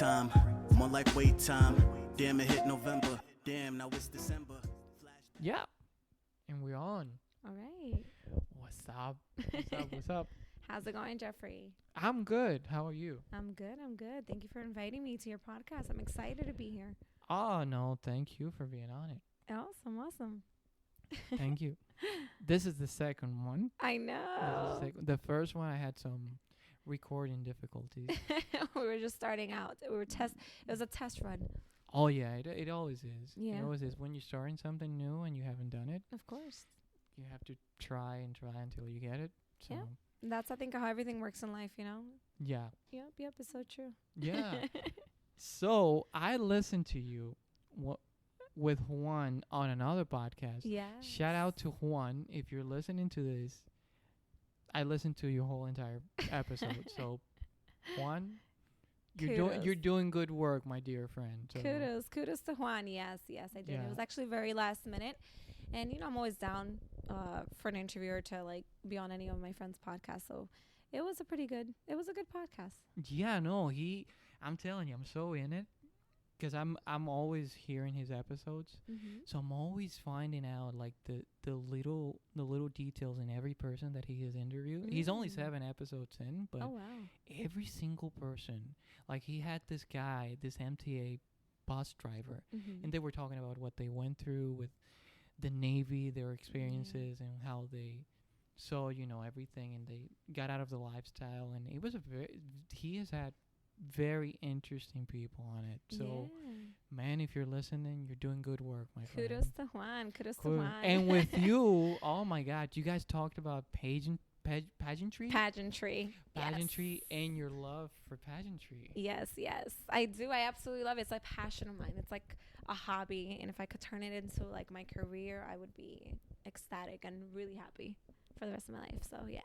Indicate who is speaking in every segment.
Speaker 1: time, more like wait time. Damn, it hit November. Damn, now it's December.
Speaker 2: Yeah, and we're on.
Speaker 3: All right.
Speaker 2: What's up? What's up? What's up?
Speaker 3: How's it going, Jeffrey?
Speaker 2: I'm good. How are you?
Speaker 3: I'm good. Thank you for inviting me to your podcast. I'm excited to be here.
Speaker 2: Oh, no, thank you for being on it.
Speaker 3: Awesome.
Speaker 2: Thank you. This is the second one.
Speaker 3: I know.
Speaker 2: The first one, I had some recording difficulties.
Speaker 3: We were just starting out. It was a test run.
Speaker 2: Oh, yeah, it always is.
Speaker 3: Yeah.
Speaker 2: It always is. When you're starting something new and you haven't done it,
Speaker 3: Of course.
Speaker 2: you have to try until you get it. So,
Speaker 3: Yeah. That's, I think, how everything works in life, you know?
Speaker 2: yeah.
Speaker 3: Yep. It's so true.
Speaker 2: Yeah. So I listened to you with Juan on another podcast.
Speaker 3: Yeah.
Speaker 2: Shout out to Juan. If you're listening to this, I listened to your whole entire episode. So, Juan, you're doing good work, my dear friend. So
Speaker 3: Kudos to Juan. Yes, I did.
Speaker 2: Yeah.
Speaker 3: It was actually very last minute. And, I'm always down for an interviewer to, like, be on any of my friends' podcasts. So it was a good podcast.
Speaker 2: Yeah, no, I'm telling you, I'm so in it. Because I'm always hearing his episodes, so I'm always finding out like the little details in every person that he has interviewed. He's only 7 episodes in, but
Speaker 3: Oh, wow.
Speaker 2: every single person, like he had this guy, this MTA bus driver, and they were talking about what they went through with the Navy, their experiences, and how they saw everything, and they got out of the lifestyle, and it was he has had very interesting people on it. So, man, if you're listening, you're doing good work, my friend.
Speaker 3: Kudos to Juan.
Speaker 2: Cool. And with you, oh my God, you guys talked about pageantry?
Speaker 3: Pageantry.
Speaker 2: Pageantry,
Speaker 3: Yes.
Speaker 2: and your love for pageantry.
Speaker 3: Yes. I do. I absolutely love it. It's a passion of mine. It's like a hobby. And if I could turn it into like my career, I would be ecstatic and really happy for the rest of my life. So, yeah.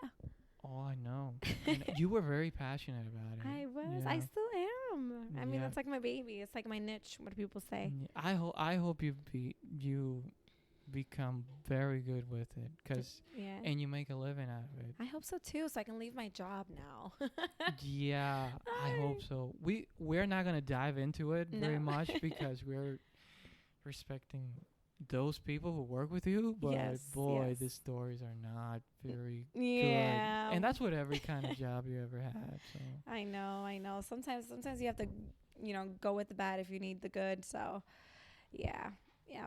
Speaker 2: Oh, I know. You were very passionate about it.
Speaker 3: I was.
Speaker 2: Yeah.
Speaker 3: I still am. I mean,
Speaker 2: Yeah.
Speaker 3: it's like my baby. It's like my niche. What do people say?
Speaker 2: Yeah, I hope you become very good with it,
Speaker 3: Yeah.
Speaker 2: and you make a living out of it.
Speaker 3: I hope so too, so I can leave my job now.
Speaker 2: Yeah, I hope so. We're not gonna dive into it very
Speaker 3: No.
Speaker 2: much because we're respecting those people who work with you. But
Speaker 3: Yes,
Speaker 2: boy,
Speaker 3: yes.
Speaker 2: the stories are not very
Speaker 3: Yeah.
Speaker 2: good. And that's what every kind of job you ever had. So
Speaker 3: I know. Sometimes you have to, go with the bad if you need the good. So, yeah.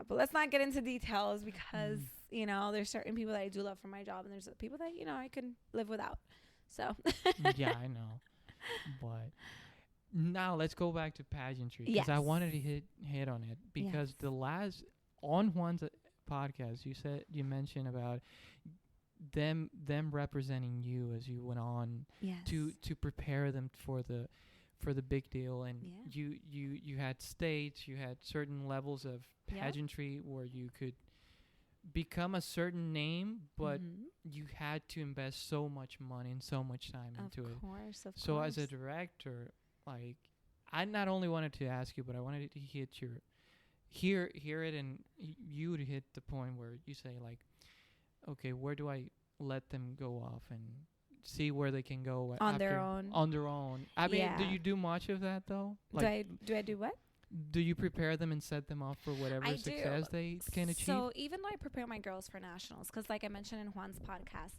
Speaker 3: But let's not get into details because, there's certain people that I do love for my job, and there's people that, I can live without. So.
Speaker 2: yeah, I know. But now let's go back to pageantry because I
Speaker 3: Yes.
Speaker 2: wanted to hit on it because
Speaker 3: Yes.
Speaker 2: on Juan's podcast, you mentioned about them representing you as you went on
Speaker 3: Yes.
Speaker 2: to prepare them for the big deal, and
Speaker 3: Yeah.
Speaker 2: you had states, you had certain levels of
Speaker 3: Yep.
Speaker 2: pageantry where you could become a certain name, but you had to invest so much money and so much time into it.
Speaker 3: Of course.
Speaker 2: So as a director, like, I not only wanted to ask you, but I wanted to hear it, and you to hit the point where you say, like, okay, where do I let them go off and see where they can go
Speaker 3: On their own.
Speaker 2: On their own. I mean, do
Speaker 3: Yeah.
Speaker 2: you do much of that though? Like,
Speaker 3: Do I do what?
Speaker 2: do you prepare them and set them up for whatever
Speaker 3: I
Speaker 2: success
Speaker 3: do.
Speaker 2: they can achieve?
Speaker 3: So even though I prepare my girls for nationals, because like I mentioned in Juan's podcast,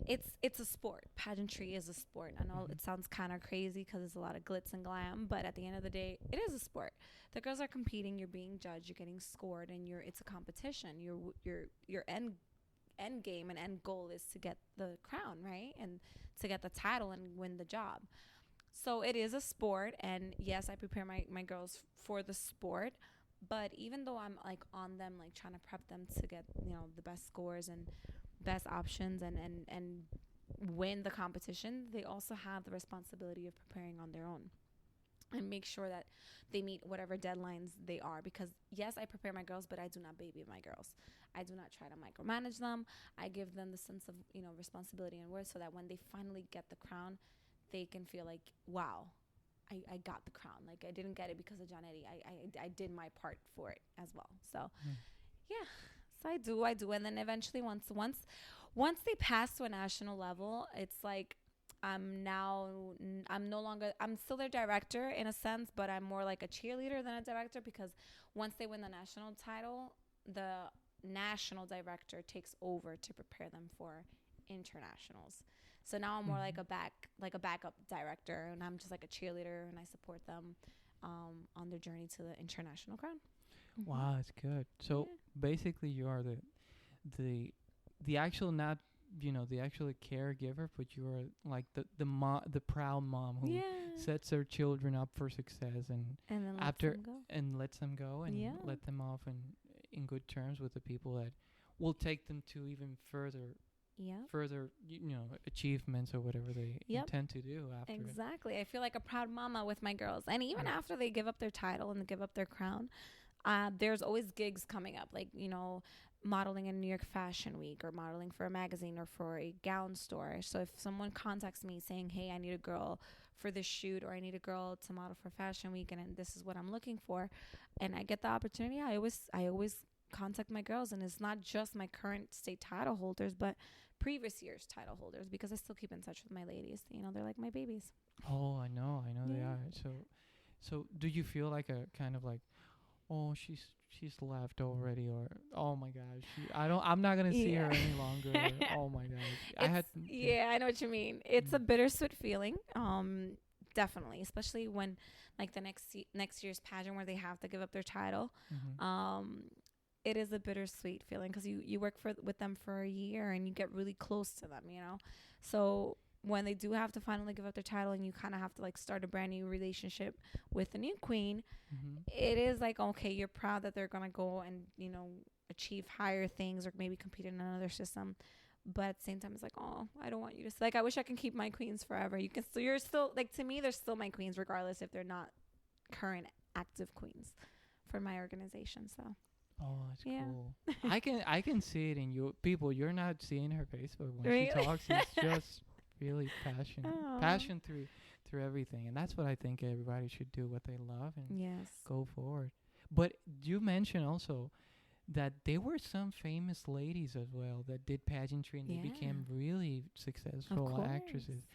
Speaker 3: it's a sport. Pageantry is a sport. I know it sounds kind of crazy because it's a lot of glitz and glam, but at the end of the day, it is a sport. The girls are competing. You're being judged. You're getting scored, and it's a competition. Your end game and end goal is to get the crown, right, and to get the title and win the job. So it is a sport, and yes, I prepare my girls for the sport, but even though I'm like on them, like trying to prep them to get, the best scores and best options and win the competition, they also have the responsibility of preparing on their own and make sure that they meet whatever deadlines they are, because yes, I prepare my girls, but I do not baby my girls. I do not try to micromanage them. I give them the sense of, responsibility and worth so that when they finally get the crown, they can feel like, wow, I got the crown. Like, I didn't get it because of Yanery. I did my part for it as well. So, yeah. So I do. And then eventually once they pass to a national level, it's like I'm now I'm no longer I'm still their director in a sense, but I'm more like a cheerleader than a director, because once they win the national title, the national director takes over to prepare them for internationals. So now I'm more like a backup director, and I'm just like a cheerleader, and I support them on their journey to the international crown.
Speaker 2: Wow, that's good. So basically, you are the actual, not the actual caregiver, but you are like the proud mom who sets her children up for success, and
Speaker 3: then
Speaker 2: after lets them go and let them off in good terms with the people that will take them to even further achievements or whatever they intend to do after.
Speaker 3: Exactly. I feel like a proud mama with my girls, and even after they give up their title and they give up their crown, there's always gigs coming up, like modeling in New York Fashion Week, or modeling for a magazine or for a gown store. So if someone contacts me saying, hey, I need a girl for this shoot, or I need a girl to model for Fashion Week, and this is what I'm looking for, and I get the opportunity, I always contact my girls. And it's not just my current state title holders, but previous year's title holders, because I still keep in touch with my ladies. They're like my babies.
Speaker 2: Oh, I know they are. So do you feel like a kind of like, oh, she's left already, or oh my gosh, I'm not gonna see her any longer, or, oh my gosh, I know
Speaker 3: what you mean. It's a bittersweet feeling, definitely, especially when like the next year's pageant where they have to give up their title. It is a bittersweet feeling, because you work with them for a year, and you get really close to them, so when they do have to finally give up their title, and you kind of have to like start a brand new relationship with the new queen, it is like, okay, you're proud that they're gonna go and achieve higher things, or maybe compete in another system, but at the same time it's like, oh, I don't want you to I wish I can keep my queens forever. You're still like, to me, they're still my queens regardless if they're not current active queens for my organization. So
Speaker 2: oh, that's cool. I can see it in you people. You're not seeing her face, but when she talks, it's just really passion through everything. And that's what I think everybody should do, what they love, and go forward. But you mentioned also that there were some famous ladies as well that did pageantry, and they became really successful actresses.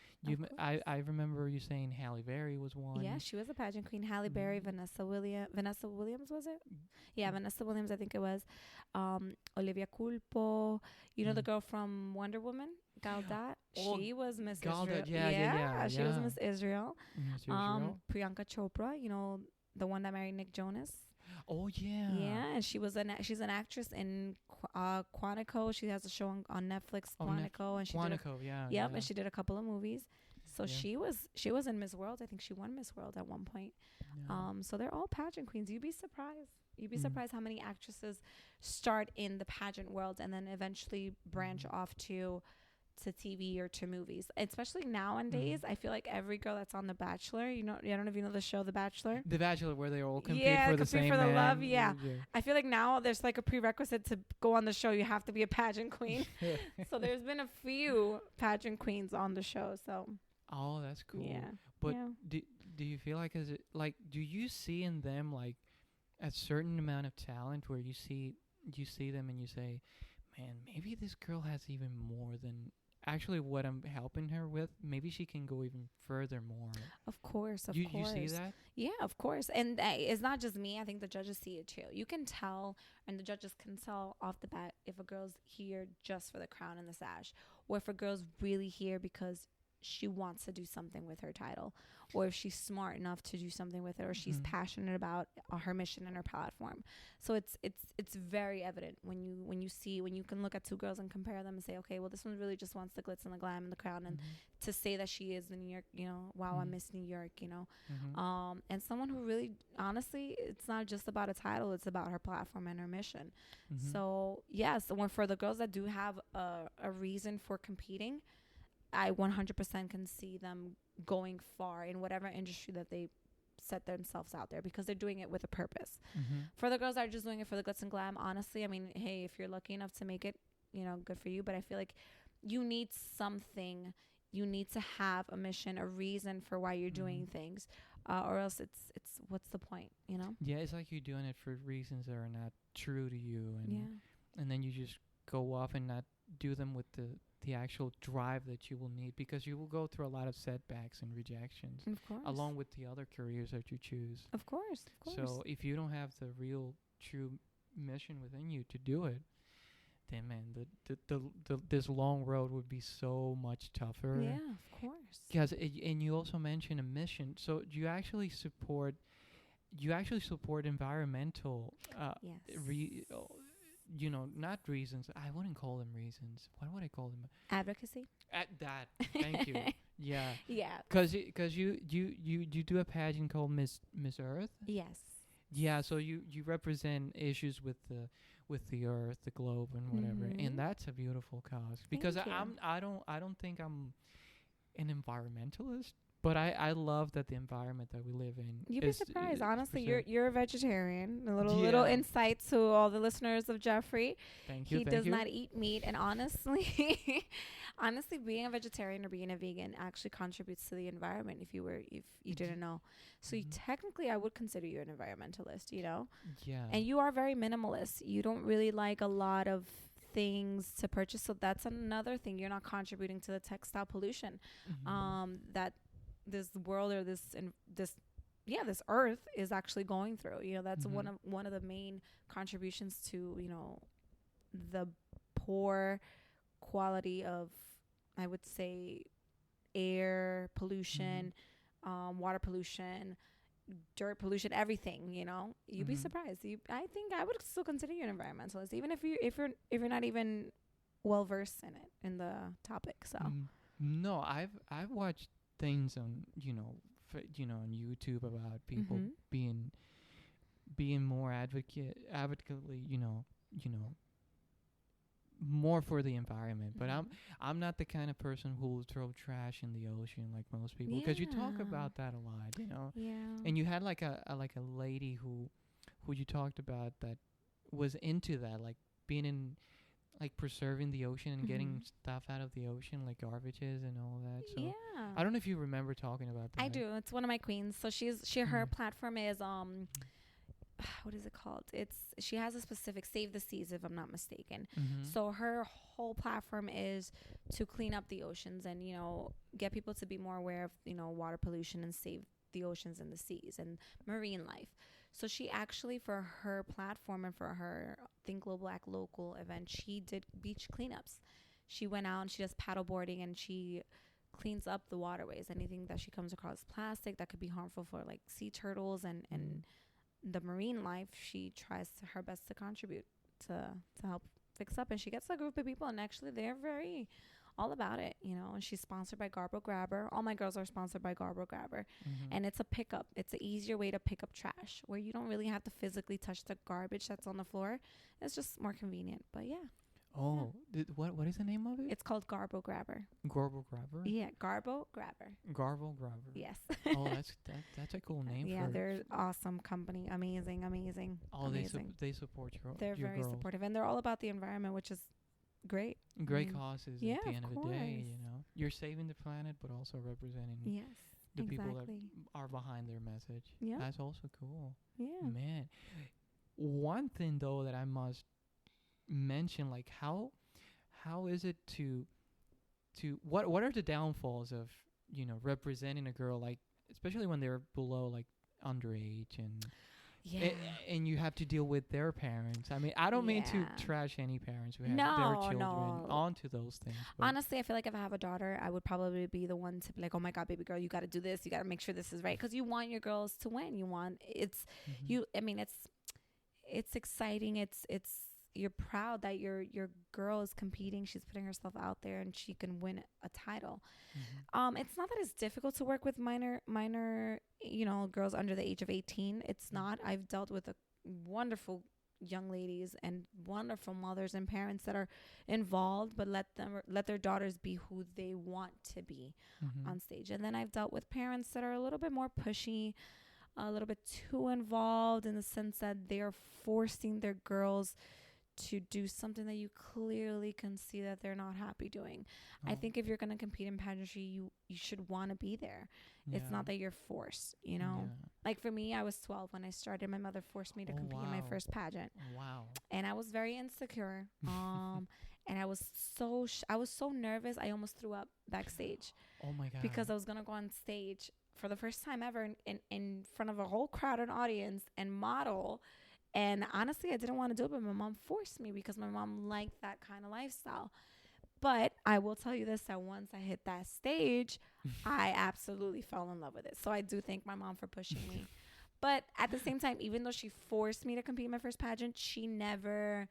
Speaker 2: I remember you saying Halle Berry was one.
Speaker 3: Yeah, she was a pageant queen. Halle Berry, Vanessa Williams, was it? Yeah, Vanessa Williams, I think it was. Olivia Culpo, the girl from Wonder Woman, Gal Gadot. She was Miss
Speaker 2: Gal
Speaker 3: Israel.
Speaker 2: Yeah,
Speaker 3: she was Miss Israel. Priyanka Chopra, the one that married Nick Jonas.
Speaker 2: Oh yeah.
Speaker 3: Yeah, and she's an actress in Quantico. She has a show on Netflix, Quantico, and and she did a couple of movies. So she was in Miss World. I think she won Miss World at one point. Yeah. So they're all pageant queens. You'd be surprised. You'd be surprised how many actresses start in the pageant world and then eventually branch off to TV or to movies. Especially nowadays, I feel like every girl that's on The Bachelor, I don't know if you know the show The Bachelor.
Speaker 2: The Bachelor, where they all compete for the same man.
Speaker 3: Love. Yeah. I feel like now there's like a prerequisite to go on the show. You have to be a pageant queen. So there's been a few pageant queens on the show. So.
Speaker 2: Oh, that's cool. Yeah. But do you feel like, do you see in them like a certain amount of talent where you see them and you say, man, maybe this girl has even more than actually what I'm helping her with? Maybe she can go even further more. Of course. You see that? Yeah, of course. And it's not just me. I think the judges see it too. You can tell, and the judges can tell off the bat if a girl's here just for the crown and the sash, or if a girl's really here because she wants to do something with her title, or if she's smart enough to do something with it, or she's passionate about her mission and her platform. So it's very evident when you can look at two girls and compare them and say, okay, well, this one really just wants the glitz and the glam and the crown, and to say that she is the New York, wow, I'm Miss New York, and someone who really, honestly, it's not just about a title, it's about her platform and her mission. So yes, for the girls that do have a reason for competing, I 100% can see them going far in whatever industry that they set themselves out there, because they're doing it with a purpose. For the girls that are just doing it for the glitz and glam, honestly, I mean, hey, if you're lucky enough to make it, good for you. But I feel like you need something. You need to have a mission, a reason for why you're doing things, or else it's what's the point, Yeah, it's like you're doing it for reasons that are not true to you, and then you just go off and not do them with the actual drive that you will need, because you will go through a lot of setbacks and rejections
Speaker 3: Of course.
Speaker 2: along with the other careers that you choose.
Speaker 3: Of course. Of course.
Speaker 2: So if you don't have the real true mission within you to do it, then man, this long road would be so much tougher.
Speaker 3: Yeah, of course.
Speaker 2: Because and you also mentioned a mission. So do you actually support environmental
Speaker 3: Yes.
Speaker 2: not reasons. I wouldn't call them reasons. What would I call them?
Speaker 3: Advocacy.
Speaker 2: At that. Thank you. Yeah.
Speaker 3: Yeah.
Speaker 2: Cause you do a pageant called Miss Earth.
Speaker 3: Yes.
Speaker 2: Yeah. So you represent issues with the Earth, the globe, and whatever, and that's a beautiful cause. Because
Speaker 3: Thank you.
Speaker 2: I don't think I'm an environmentalist, but I love that the environment that we live in.
Speaker 3: You'd be surprised. Honestly,
Speaker 2: preserved.
Speaker 3: you're a vegetarian. A little insight to all the listeners of Jeffrey.
Speaker 2: Thank you.
Speaker 3: He does not eat meat, and honestly, being a vegetarian or being a vegan actually contributes to the environment. If you didn't know, so technically, I would consider you an environmentalist.
Speaker 2: Yeah.
Speaker 3: And you are very minimalist. You don't really like a lot of things to purchase, so that's another thing. You're not contributing to the textile pollution that this world or this earth is actually going through. That's one of the main contributions to the poor quality of, I would say, air pollution, water pollution, dirt pollution, everything. You'd be surprised. I think I would still consider you an environmentalist, even if you're not even well versed in the topic. So
Speaker 2: no, I've watched things on on YouTube about people being more advocaately more for the environment, but I'm not the kind of person who will throw trash in the ocean like most people, because you talk about that a lot. And you had like a lady who you talked about that was into that, like being in, like, preserving the ocean and getting stuff out of the ocean, like garbages and all that. So I don't know if you remember talking about that.
Speaker 3: I do. It's one of my queens. So her platform is what is it called? She has a specific Save the Seas, if I'm not mistaken. So her whole platform is to clean up the oceans and get people to be more aware of water pollution and save the oceans and the seas and marine life. So she actually, for her platform and for her Think Global Act Local event, she did beach cleanups. She went out and she does paddle boarding and she cleans up the waterways. Anything that she comes across plastic that could be harmful for like sea turtles and the marine life, she tries her best to contribute to help fix up. And she gets a group of people, and actually they're very all about it, and she's sponsored by Garbo Grabber. All my girls are sponsored by Garbo Grabber. And it's a pickup. It's an easier way to pick up trash where you don't really have to physically touch the garbage that's on the floor. It's just more convenient. But yeah.
Speaker 2: Oh, what is the name of it?
Speaker 3: It's called Garbo Grabber.
Speaker 2: Garbo Grabber?
Speaker 3: Yeah, Garbo Grabber.
Speaker 2: Garbo Grabber.
Speaker 3: Yes.
Speaker 2: Oh, that's a cool name.
Speaker 3: Yeah, they're an awesome company. Amazing.
Speaker 2: Oh,
Speaker 3: amazing.
Speaker 2: They support
Speaker 3: They're
Speaker 2: your
Speaker 3: very
Speaker 2: girls.
Speaker 3: supportive, and they're all about the environment, which is great.
Speaker 2: Great causes at the end of the day,
Speaker 3: course.
Speaker 2: You're saving the planet, but also representing the people that are behind their message.
Speaker 3: Yeah.
Speaker 2: That's also cool.
Speaker 3: Yeah.
Speaker 2: Man. One thing, though, that I must mention, like, how is it to what are the downfalls of representing a girl, like, especially when they're below, like, underage, and and you have to deal with their parents. I mean, I don't mean to trash any parents who have their children onto those things.
Speaker 3: Honestly, I feel like if I have a daughter, I would probably be the one to be like, oh my God, baby girl, you got to do this. You got to make sure this is right. Because you want your girls to win. It's exciting. It's you're proud that your girl is competing. She's putting herself out there and she can win a title. It's not that it's difficult to work with minor girls under the age of 18. It's not. I've dealt with wonderful young ladies and wonderful mothers and parents that are involved, but let their daughters be who they want to be on stage. And then I've dealt with parents that are a little bit more pushy, a little bit too involved, in the sense that they're forcing their girls to do something that you clearly can see that they're not happy doing. I think if you're going to compete in pageantry, you should want to be there. It's not that you're forced, Like for me, I was 12 when I started. My mother forced me to compete in my first pageant.
Speaker 2: Wow.
Speaker 3: And I was very insecure. and I was I was so nervous. I almost threw up backstage
Speaker 2: Oh my God.
Speaker 3: because I was gonna go on stage for the first time ever in front of a whole crowded audience and model. And honestly, I didn't want to do it, but my mom forced me because my mom liked that kind of lifestyle. But I will tell you this, that once I hit that stage, I absolutely fell in love with it. So I do thank my mom for pushing me. But at the same time, even though she forced me to compete in my first pageant, she never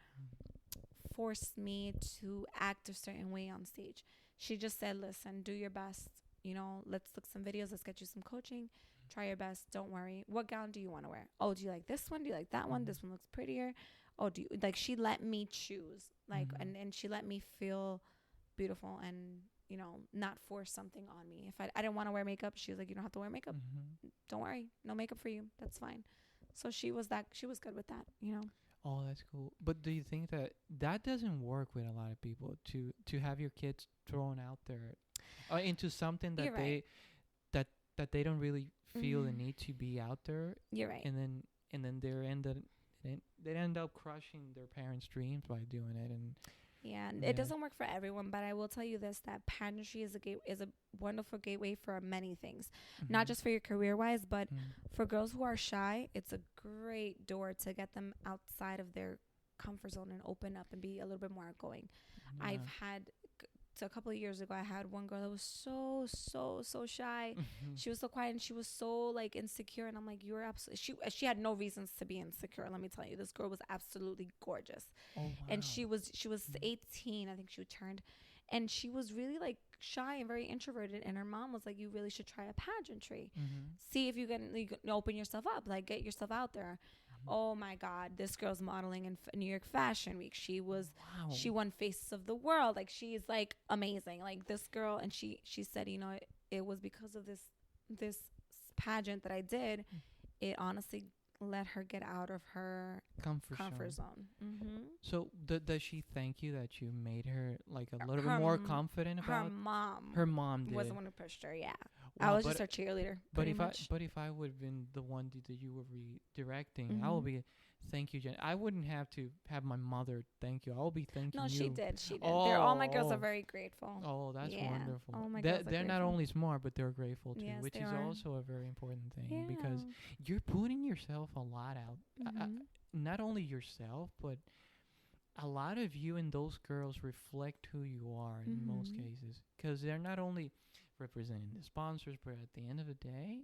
Speaker 3: forced me to act a certain way on stage. She just said, listen, do your best. You know, let's look some videos. Let's get you some coaching. Try your best. Don't worry. What gown do you want to wear? Oh, do you like this one? Do you like that one? This one looks prettier. Oh, do you like, she let me choose, like, and she let me feel beautiful and, you know, not force something on me. If I didn't want to wear makeup, she was like, you don't have to wear makeup. Don't worry. No makeup for you. That's fine. So she was good with that, you know.
Speaker 2: Oh, that's cool. But do you think that that doesn't work with a lot of people to have your kids thrown out there into something that
Speaker 3: You're right.
Speaker 2: that they don't really feel the need to be out there,
Speaker 3: You're right.
Speaker 2: and then they end up crushing their parents' dreams by doing it, and
Speaker 3: Yeah,
Speaker 2: yeah.
Speaker 3: it doesn't work for everyone, but I will tell you this, that pageantry is a wonderful gateway for many things. Not just for your career wise, but for girls who are shy, it's a great door to get them outside of their comfort zone and open up and be a little bit more outgoing. I've had so a couple of years ago, I had one girl that was so shy. She was so quiet and she was so like insecure. And I'm like, you're absolutely, she had no reasons to be insecure. Let me tell you, this girl was absolutely gorgeous.
Speaker 2: Oh, wow.
Speaker 3: And she was 18, I think she turned. And she was really like shy and very introverted. And her mom was like, you really should try a pageantry. See if you can open yourself up, like get yourself out there. Oh my God, this girl's modeling in New York Fashion Week. She won Faces of the World. Like, she's like amazing. Like, this girl, and she said, you know, it was because of this pageant that I did. It honestly let her get out of her comfort zone.
Speaker 2: So does she thank you that you made her like a little bit more confident about
Speaker 3: her
Speaker 2: mom
Speaker 3: was the one who pushed her. Yeah.
Speaker 2: Wow,
Speaker 3: I was just her cheerleader.
Speaker 2: But if I would have been the one that you were redirecting, I will be thank you, Jen. I wouldn't have to have my mother thank you. I'll be thanking you.
Speaker 3: No, she did. All my girls are very grateful.
Speaker 2: Oh, that's wonderful.
Speaker 3: All my girls are
Speaker 2: they're not
Speaker 3: grateful.
Speaker 2: only smart, but they're grateful too,
Speaker 3: Yes,
Speaker 2: which
Speaker 3: they
Speaker 2: is
Speaker 3: are.
Speaker 2: also a very important thing
Speaker 3: Yeah.
Speaker 2: because you're putting yourself a lot out. Not only yourself, but a lot of you and those girls reflect who you are in most cases, because they're not only representing the sponsors, but at the end of the day,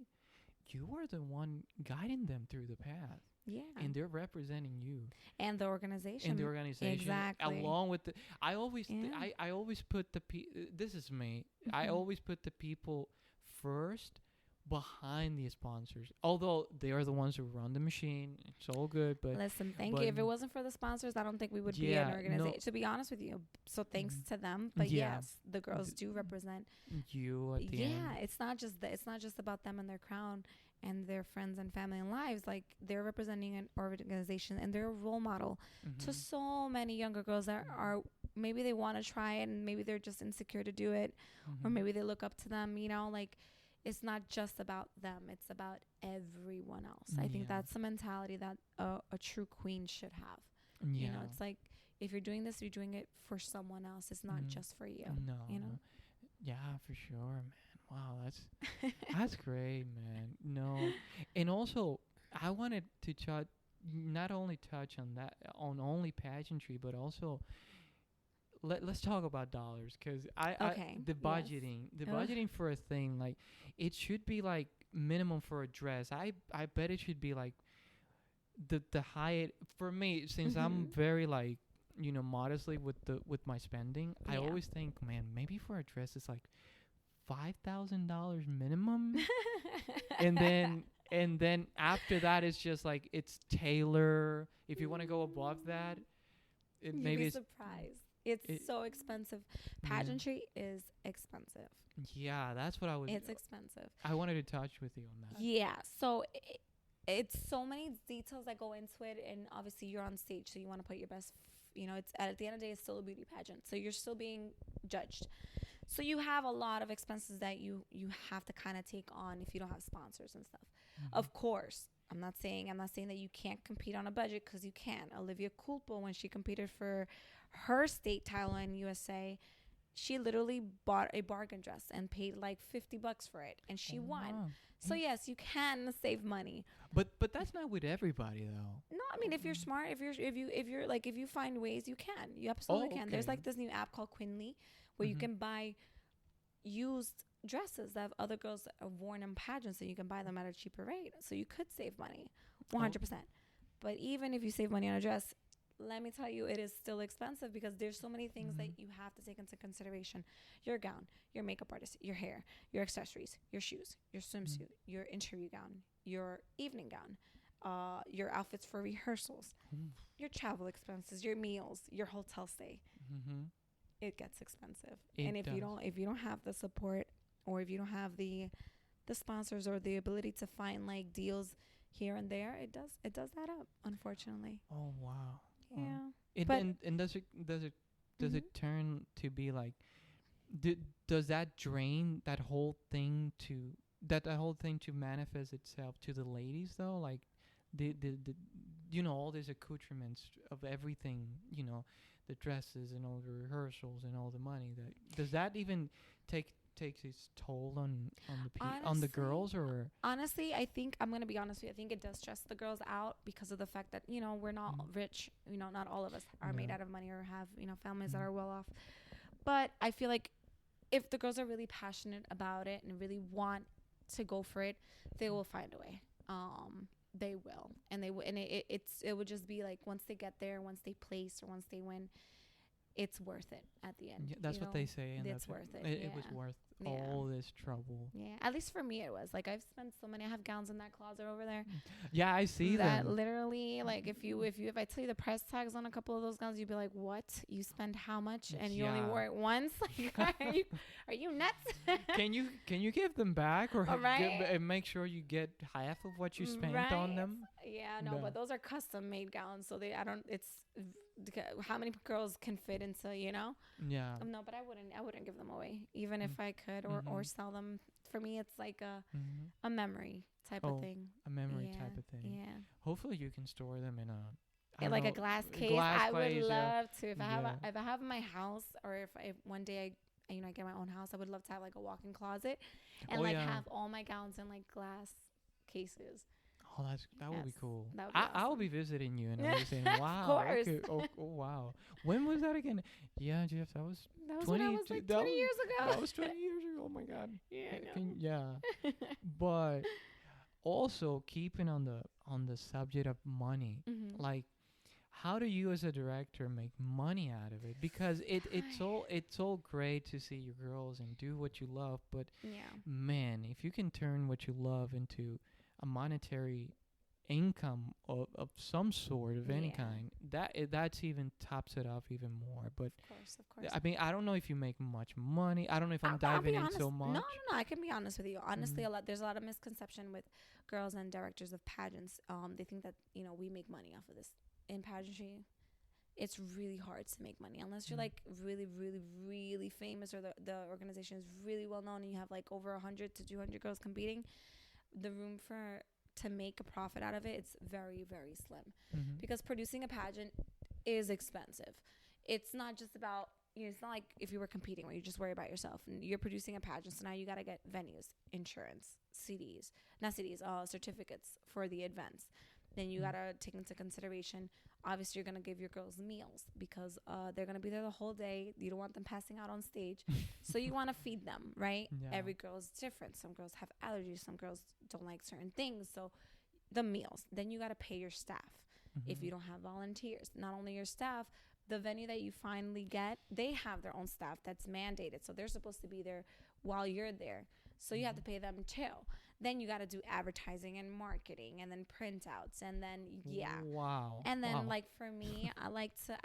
Speaker 2: you are the one guiding them through the path.
Speaker 3: Yeah.
Speaker 2: And they're representing you.
Speaker 3: And the organization.
Speaker 2: Exactly. Along with I always put this is me. I always put the people first behind the sponsors. Although they are the ones who run the machine. It's all good, but
Speaker 3: listen, thank you. If it wasn't for the sponsors, I don't think we would be an organization.
Speaker 2: No,
Speaker 3: to be honest with you. So thanks to them. But yes, the girls do represent
Speaker 2: you at the end.
Speaker 3: Yeah, it's not just about them and their crown and their friends and family and lives. Like, they're representing an organization and they're a role model to so many younger girls that are maybe they want to try it and maybe they're just insecure to do it, or maybe they look up to them, you know, like, it's not just about them, it's about everyone else. I think that's the mentality that a true queen should have. You know, it's like, if you're doing this, you're doing it for someone else. It's not just for you.
Speaker 2: No,
Speaker 3: you know.
Speaker 2: Yeah, for sure, man. Wow, that's great, man. No, and also I wanted to not only touch on that on only pageantry, but also let's talk about dollars, because the budgeting for a thing, like, it should be like minimum for a dress. I bet it should be like the high for me, since I'm very like, you know, modestly with my spending. I always think, man, maybe for a dress it's like $5,000 minimum, and then after that it's just like it's tailor. If you want to go above that,
Speaker 3: You'd be surprised. It's so expensive. Pageantry is expensive.
Speaker 2: Yeah, that's what I was.
Speaker 3: It's expensive.
Speaker 2: I wanted to touch with you on that.
Speaker 3: Yeah, so it's so many details that go into it, and obviously you're on stage, so you want to put your best. You know, it's at the end of the day, it's still a beauty pageant, so you're still being judged. So you have a lot of expenses that you have to kind of take on if you don't have sponsors and stuff. Of course, I'm not saying that you can't compete on a budget, because you can. Olivia Culpo, when she competed for her state title in USA, she literally bought a bargain dress and paid like $50 for it, and she won.
Speaker 2: Wow.
Speaker 3: So yes, you can save money.
Speaker 2: But that's not with everybody though.
Speaker 3: No, I mean, if you're smart, if you find ways, you can. You absolutely can. There's
Speaker 2: okay.
Speaker 3: like this new app called Quinly, where you can buy used dresses that other girls have worn in pageants, and you can buy them at a cheaper rate. So you could save money, 100%. But even if you save money on a dress, let me tell you, it is still expensive, because there's so many things that you have to take into consideration. Your gown, your makeup artist, your hair, your accessories, your shoes, your swimsuit, your interview gown, your evening gown, your outfits for rehearsals, your travel expenses, your meals, your hotel stay. It gets expensive. And if you don't have the support, or if you don't have the sponsors or the ability to find like deals here and there, it does add up, unfortunately.
Speaker 2: Oh wow.
Speaker 3: Yeah.
Speaker 2: But and does it turn to be like, does that drain that whole thing to manifest itself to the ladies though? Like the all these accoutrements of everything, the dresses and all the rehearsals and all the money, does that even takes its toll on the girls? Or
Speaker 3: honestly, I think, I'm gonna be honest with you, I think it does stress the girls out, because of the fact that we're not rich. Not all of us are made out of money or have families that are well off. But I feel like if the girls are really passionate about it and really want to go for it, they will find a way. They will, and it would just be like, once they get there, once they place, or once they win, it's worth it at the end.
Speaker 2: Yeah, that's what they say, and
Speaker 3: it's worth it.
Speaker 2: It was worth all this trouble.
Speaker 3: Yeah, at least for me it was. Like, I've spent so many. I have gowns in that closet over there.
Speaker 2: Yeah, I see
Speaker 3: that.
Speaker 2: them.
Speaker 3: Literally, like, if I tell you the price tags on a couple of those gowns, you'd be like, "What? You spend how much? And you only wore it once? Like, are you nuts?"
Speaker 2: Can you give them back, or
Speaker 3: right?
Speaker 2: make sure you get half of what you spent on them?
Speaker 3: Yeah, no, but those are custom made gowns, so it's how many girls can fit into,
Speaker 2: Yeah.
Speaker 3: No, but I wouldn't give them away, even if I could, or sell them. For me, it's like a memory type of thing.
Speaker 2: A memory type of thing.
Speaker 3: Yeah.
Speaker 2: Hopefully you can store them in
Speaker 3: a glass case. I would love to. If I have my house, or if one day I get my own house, I would love to have like a walk-in closet and have all my gowns in like glass cases.
Speaker 2: Oh, that would be cool.
Speaker 3: That would be awesome.
Speaker 2: I will be visiting you, and I'll be saying, "Wow,
Speaker 3: of course."
Speaker 2: Okay. Oh, wow. When was that again? Yeah, Jeff, that was 20,
Speaker 3: when I was like 20 years ago.
Speaker 2: That was 20 years ago. Oh my God.
Speaker 3: Yeah, I know.
Speaker 2: Yeah. But also keeping on the subject of money, like, how do you as a director make money out of it? Because it's all great to see your girls and do what you love, but man, if you can turn what you love into a monetary income of some sort of any kind, that's even tops it off even more. But
Speaker 3: of course.
Speaker 2: I mean, I don't know if you make much money. I don't know if I'm diving in so much.
Speaker 3: No, I can be honest with you. Honestly, there's a lot of misconception with girls and directors of pageants. They think that we make money off of this. In pageantry, it's really hard to make money unless you're like really, really, really famous, or the organization is really well known, and you have like over 100 to 200 girls competing. The room to make a profit out of it, it's very, very slim, because producing a pageant is expensive. It's not just about, it's not like if you were competing where you just worry about yourself. And you're producing a pageant, so now you got to get venues, insurance, certificates for the events. Then you got to take into consideration, obviously, you're going to give your girls meals, because they're going to be there the whole day. You don't want them passing out on stage. So you want to feed them, right? Yeah. Every girl is different. Some girls have allergies. Some girls don't like certain things. So the meals. Then you got to pay your staff. If you don't have volunteers, not only your staff, the venue that you finally get, they have their own staff that's mandated. So they're supposed to be there while you're there. So you have to pay them too. Then you got to do advertising and marketing, and then printouts, and then
Speaker 2: wow.
Speaker 3: And then like for me, I like to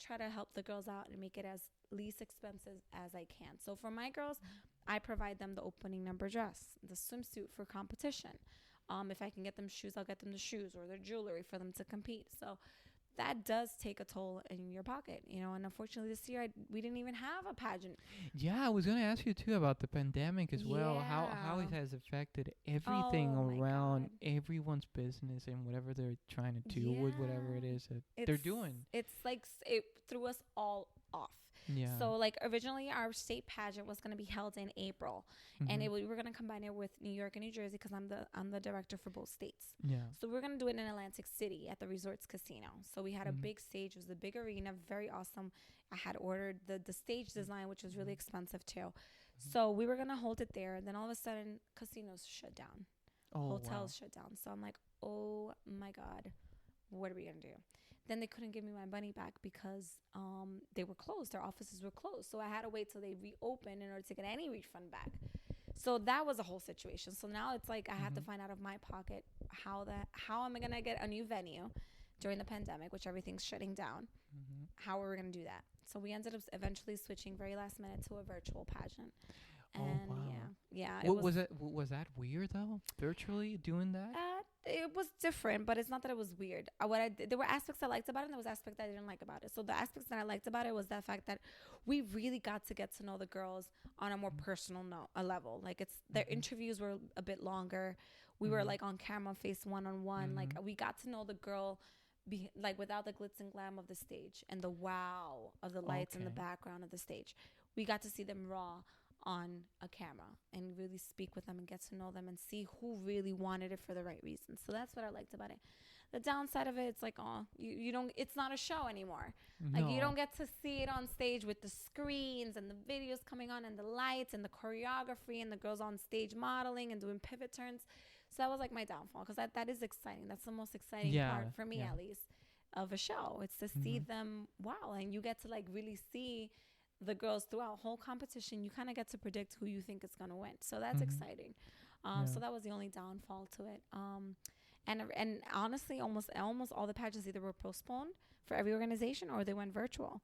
Speaker 3: try to help the girls out and make it as least expensive as I can. So for my girls, I provide them the opening number dress, the swimsuit for competition. If I can get them shoes, I'll get them the shoes, or their jewelry for them to compete. So that does take a toll in your pocket, you know. And unfortunately, this year we didn't even have a pageant.
Speaker 2: Yeah, I was gonna ask you too about the pandemic as well. How it
Speaker 3: Yeah.
Speaker 2: has affected everything
Speaker 3: Oh my
Speaker 2: around
Speaker 3: God.
Speaker 2: everyone's business and whatever they're trying to do with whatever it
Speaker 3: Yeah.
Speaker 2: is that they're doing.
Speaker 3: It's like it threw us all off.
Speaker 2: Yeah.
Speaker 3: So like originally our state pageant was going to be held in April, and
Speaker 2: Mhm.
Speaker 3: we were going to combine it with New York and New Jersey because I'm the director for both states.
Speaker 2: Yeah.
Speaker 3: So we're going to do it in Atlantic City at the Resorts Casino. So we had a
Speaker 2: Mhm.
Speaker 3: big stage. It was a big arena, very awesome. I had ordered the stage design, which was really expensive too. So we were going to hold it there. And then all of a sudden, casinos shut down.
Speaker 2: Oh
Speaker 3: Hotels shut down. So I'm like, oh my God, what are we going to do? Then they couldn't give me my money back because they were closed. Their offices were closed. So I had to wait till they reopened in order to get any refund back. So that was a whole situation. So now it's like I had to find out of my pocket how am I going to get a new venue during the pandemic, which everything's shutting down.
Speaker 2: Mhm.
Speaker 3: How are we going to do that? So we ended up eventually switching very last minute to a virtual pageant.
Speaker 2: Oh,
Speaker 3: And
Speaker 2: wow.
Speaker 3: yeah,
Speaker 2: What was that weird though? Virtually doing that?
Speaker 3: it was different, but it's not that it was weird. There were aspects I liked about it, and there was aspects I didn't like about it. So the aspects that I liked about it was the fact that we really got to get to know the girls on a more personal level. Like their interviews were a bit longer. We were like on camera, face one-on-one. Like we got to know the girl, like without the glitz and glam of the stage and the wow of the lights in the background of the stage. We got to see them raw on a camera and really speak with them and get to know them and see who really wanted it for the right reasons. So that's what I liked about it. The downside of it, it's like, you don't, it's not a show anymore. Like you don't get to see it on stage with the screens and the videos coming on and the lights and the choreography and the girls on stage modeling and doing pivot turns. So that was like my downfall, because that is exciting. That's the most exciting part for me, at least, of a show. It's to see them, wow, and you get to like really see the girls throughout whole competition. You kind of get to predict who you think is going to win. So that's exciting. So that was the only downfall to it. And honestly, almost all the pageants either were postponed for every organization or they went virtual.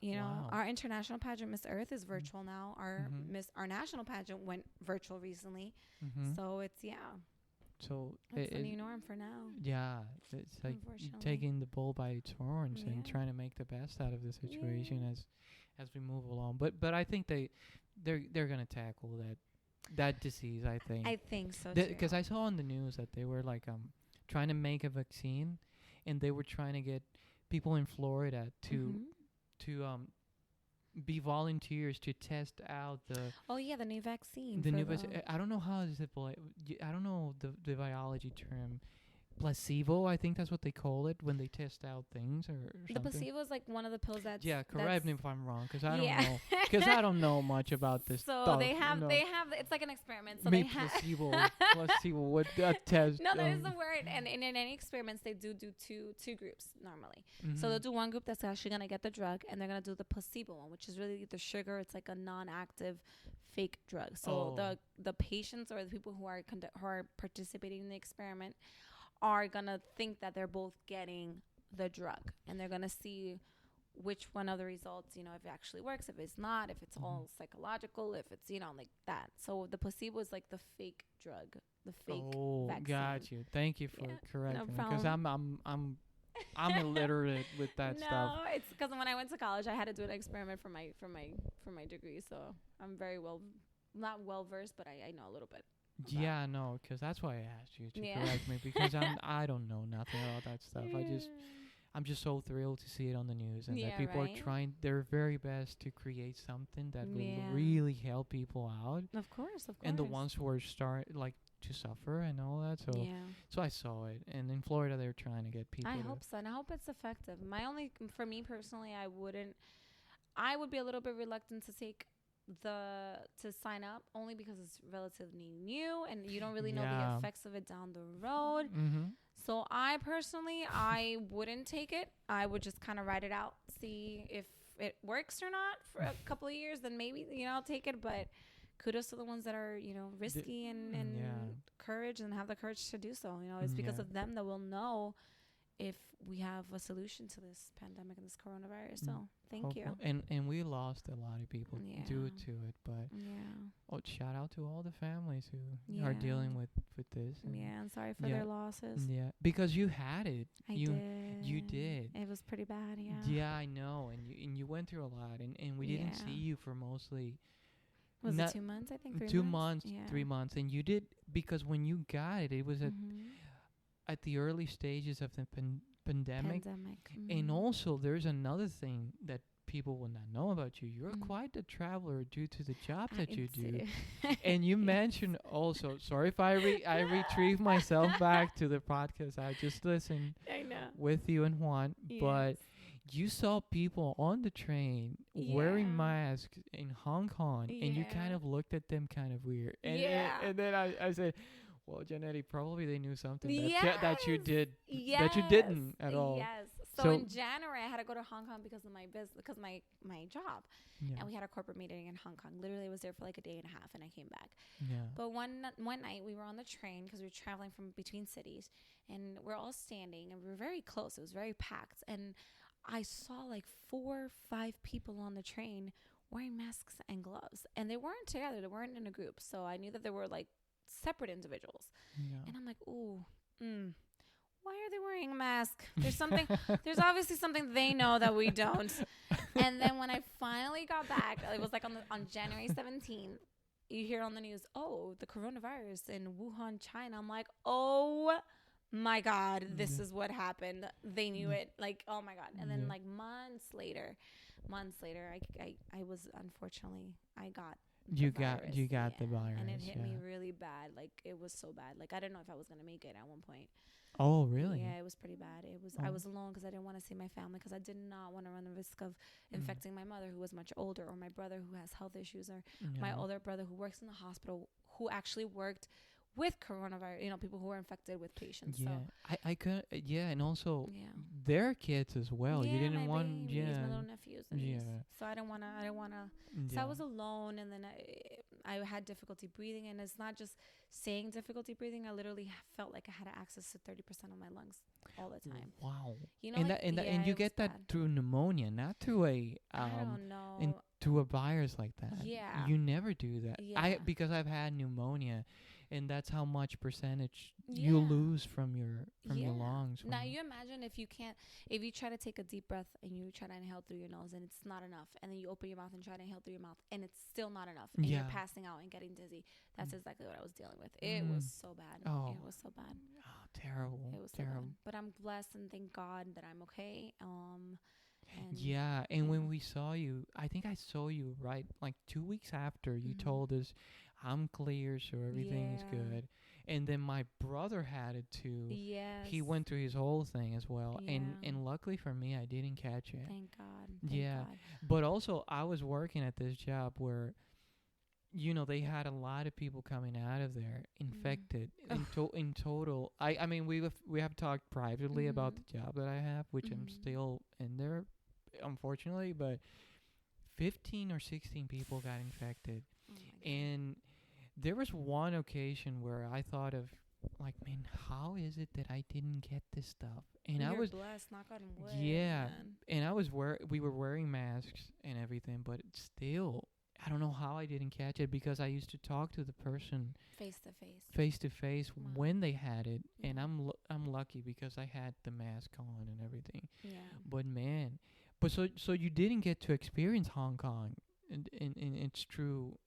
Speaker 3: You know, our international pageant, Miss Earth, is virtual now. Our national pageant went virtual recently. So it's
Speaker 2: So
Speaker 3: that's the new norm for now.
Speaker 2: Yeah, it's like taking the bull by its horns and trying to make the best out of the situation as we move along. But I think they're gonna tackle that disease. I think
Speaker 3: So too.
Speaker 2: because I saw on the news that they were like trying to make a vaccine, and they were trying to get people in Florida to be volunteers to test out the
Speaker 3: new vaccine.
Speaker 2: the new vaccine. I don't know how is it. I don't know the biology term. Placebo, I think that's what they call it when they test out things or something.
Speaker 3: The placebo is like one of the pills that's
Speaker 2: correct me if I'm wrong, because I don't know, because I don't know much about this
Speaker 3: so
Speaker 2: stuff.
Speaker 3: they have it's like an experiment. So
Speaker 2: maybe placebo what that test.
Speaker 3: No, that is the word. And in any experiments they do two groups normally. So they'll do one group that's actually gonna get the drug, and they're gonna do the placebo one, which is really the sugar. It's like a non-active fake drug. So the patients or the people who are participating in the experiment are gonna think that they're both getting the drug, and they're gonna see which one of the results, if it actually works, if it's not, if it's all psychological, if it's like that. So the placebo is like the fake drug, the fake vaccine.
Speaker 2: Got you. Thank you for correcting me,
Speaker 3: no
Speaker 2: because I'm illiterate with that stuff.
Speaker 3: No, it's because when I went to college, I had to do an experiment for my degree, so I'm very not well versed, but I know a little bit.
Speaker 2: Yeah, no, because that's why I asked you to correct me, because I don't know nothing about that stuff. I'm just so thrilled to see it on the news, and that people are trying their very best to create something that will really help people out.
Speaker 3: Of course.
Speaker 2: And the ones who are to suffer and all that. So I saw it, and in Florida they're trying to get people.
Speaker 3: I hope so, and I hope it's effective. For me personally, I would be a little bit reluctant to sign up, only because it's relatively new and you don't really know the effects of it down the road. So I personally wouldn't take it. I would just kind of ride it out, see if it works or not for a couple of years, then maybe I'll take it. But kudos to the ones that are risky and courage and have the courage to do so. It's because of them that we'll know if we have a solution to this pandemic and this coronavirus. So thank you.
Speaker 2: And we lost a lot of people due to it, but shout out to all the families who are dealing with this.
Speaker 3: And sorry for their losses.
Speaker 2: Yeah, because you had it. You did.
Speaker 3: It was pretty bad. Yeah.
Speaker 2: Yeah, I know, and you went through a lot, and we didn't see you for mostly.
Speaker 3: Was it 2 months? I think 3
Speaker 2: 2 months, 3 months, and you did, because when you got it, it was at the early stages of the pandemic. And also, there's another thing that people will not know about you. You're quite a traveler due to the job that you do. And you mentioned also, sorry if I retrieve myself back to the podcast I just listened with you and Juan, but you saw people on the train wearing masks in Hong Kong, and you kind of looked at them kind of weird. And then I said, well, Yanery, probably they knew something that you did that you didn't at all.
Speaker 3: Yes. So in January, I had to go to Hong Kong because of my business, because my job, and we had a corporate meeting in Hong Kong. Literally, I was there for like a day and a half, and I came back. But one night, we were on the train because we were traveling from between cities, and we're all standing, and we were very close. It was very packed, and I saw like 4 or 5 people on the train wearing masks and gloves, and they weren't together. They weren't in a group, so I knew that they were like separate individuals. And I'm like, ooh, why are they wearing a mask? There's something. There's obviously something they know that we don't. And then when I finally got back, it was like on January 17th. You hear on the news, oh, the coronavirus in Wuhan, China. I'm like, oh my God, this is what happened. They knew it. Like, oh my God. And then like months later, I was, unfortunately, I got the virus.
Speaker 2: The virus,
Speaker 3: and it hit me really bad. Like, it was so bad. Like, I didn't know if I was gonna make it at one point.
Speaker 2: Oh, really?
Speaker 3: Yeah, it was pretty bad. It was. I was alone because I didn't want to see my family, because I did not want to run the risk of infecting my mother, who was much older, or my brother, who has health issues, or my older brother, who works in the hospital, who actually worked with coronavirus. You know, people who were infected with patients.
Speaker 2: Yeah,
Speaker 3: so.
Speaker 2: I could. Yeah, and also their kids as well. You didn't want.
Speaker 3: My little nephews. So I don't wanna. So I was alone, and then I had difficulty breathing, and it's not just saying difficulty breathing. I literally felt like I had access to 30% of my lungs all the time.
Speaker 2: Wow.
Speaker 3: You know,
Speaker 2: and you get that through pneumonia, not through a
Speaker 3: I don't know.
Speaker 2: through a virus like that.
Speaker 3: Yeah.
Speaker 2: You never do that.
Speaker 3: Yeah.
Speaker 2: Because I've had pneumonia, and that's how much percentage you lose from your lungs.
Speaker 3: Now you imagine if you try to take a deep breath and you try to inhale through your nose and it's not enough, and then you open your mouth and try to inhale through your mouth and it's still not enough, and you're passing out and getting dizzy. That's exactly what I was dealing with. It was so bad.
Speaker 2: Oh.
Speaker 3: It was so bad.
Speaker 2: Oh, terrible.
Speaker 3: It was
Speaker 2: terrible.
Speaker 3: So bad. But I'm blessed and thank God that I'm okay.
Speaker 2: And when we saw you, I think I saw you right like 2 weeks after you told us, I'm clear, so everything is good. And then my brother had it too.
Speaker 3: Yes.
Speaker 2: He went through his whole thing as well.
Speaker 3: Yeah.
Speaker 2: And luckily for me, I didn't catch it.
Speaker 3: Thank God.
Speaker 2: God. But also, I was working at this job where, you know, they had a lot of people coming out of there infected. In total, I mean, we have talked privately about the job that I have, which I'm still in there, unfortunately, but 15 or 16 people got infected. And there was one occasion where I thought of, like, man, how is it that I didn't get this stuff? And I was
Speaker 3: blessed, knock on wood.
Speaker 2: Yeah,
Speaker 3: man.
Speaker 2: and we were wearing masks and everything, but still, I don't know how I didn't catch it, because I used to talk to the person face to face when they had it, and I'm lucky because I had the mask on and everything. Yeah. But man, so you didn't get to experience Hong Kong, and it's true.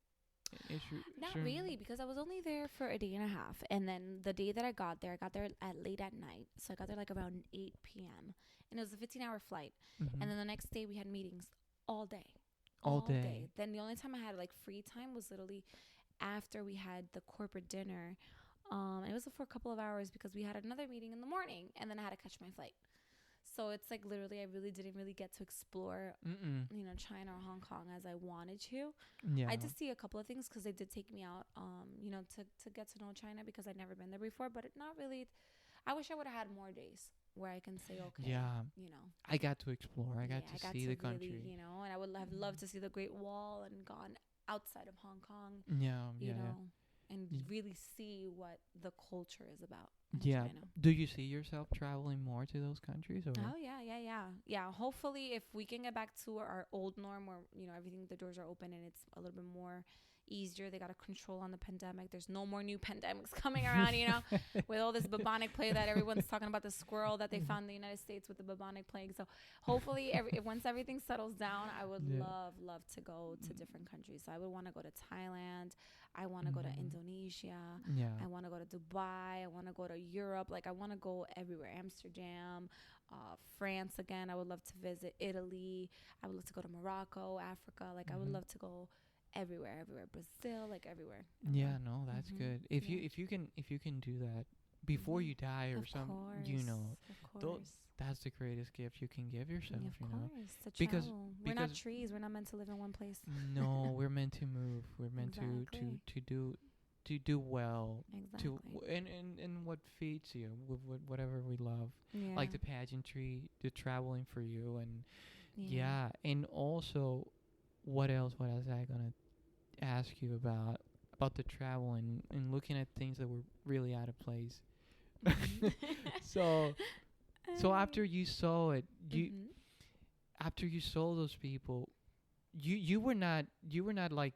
Speaker 3: Not really, because I was only there for a day and a half, and then the day that I got there at late at night, so I got there like around 8 p.m. and it was a 15-hour flight, and then the next day we had meetings all day. Then the only time I had like free time was literally after we had the corporate dinner, and it was for a couple of hours because we had another meeting in the morning, and then I had to catch my flight. So it's like literally I really didn't get to explore, you know, China or Hong Kong as I wanted to. Yeah. I did see a couple of things because they did take me out, you know, to get to know China, because I'd never been there before. But not really. I wish I would have had more days where I can say, okay, you know. I
Speaker 2: got to explore. I got to see the country.
Speaker 3: Really, you know, and I would have loved to see the Great Wall and gone outside of Hong Kong.
Speaker 2: Yeah,
Speaker 3: you know. and
Speaker 2: Mm.
Speaker 3: really see what the culture is about.
Speaker 2: Yeah.
Speaker 3: China.
Speaker 2: Do you see yourself traveling more to those countries? Or?
Speaker 3: Oh yeah. Hopefully, if we can get back to our old norm, where everything, the doors are open and it's a little bit more easier. They got a control on the pandemic. There's no more new pandemics coming around. With all this bubonic plague that everyone's talking about, the squirrel that they found in the United States with the bubonic plague. So hopefully, once everything settles down, I would love to go to different countries. So I would want to go to Thailand. I want to go to Indonesia.
Speaker 2: Yeah.
Speaker 3: I want to go to Dubai. I want to go to Europe. Like, I want to go everywhere. Amsterdam, France again. I would love to visit Italy. I would love to go to Morocco, Africa. Like, I would love to go everywhere. Brazil, like everywhere.
Speaker 2: Yeah, no, that's good. If you can do that before you die or
Speaker 3: Of course.
Speaker 2: that's the greatest gift you can give yourself.
Speaker 3: Of course, to
Speaker 2: Because-
Speaker 3: travel. We're not trees. We're not meant to live in one place.
Speaker 2: No, we're meant to move. We're meant
Speaker 3: Exactly.
Speaker 2: to do well.
Speaker 3: Exactly.
Speaker 2: And what feeds you with whatever we love, like the pageantry, the traveling for you, and and also what else was I gonna ask you about the travel and looking at things that were really out of place. So after you saw it, after you saw those people, you were not like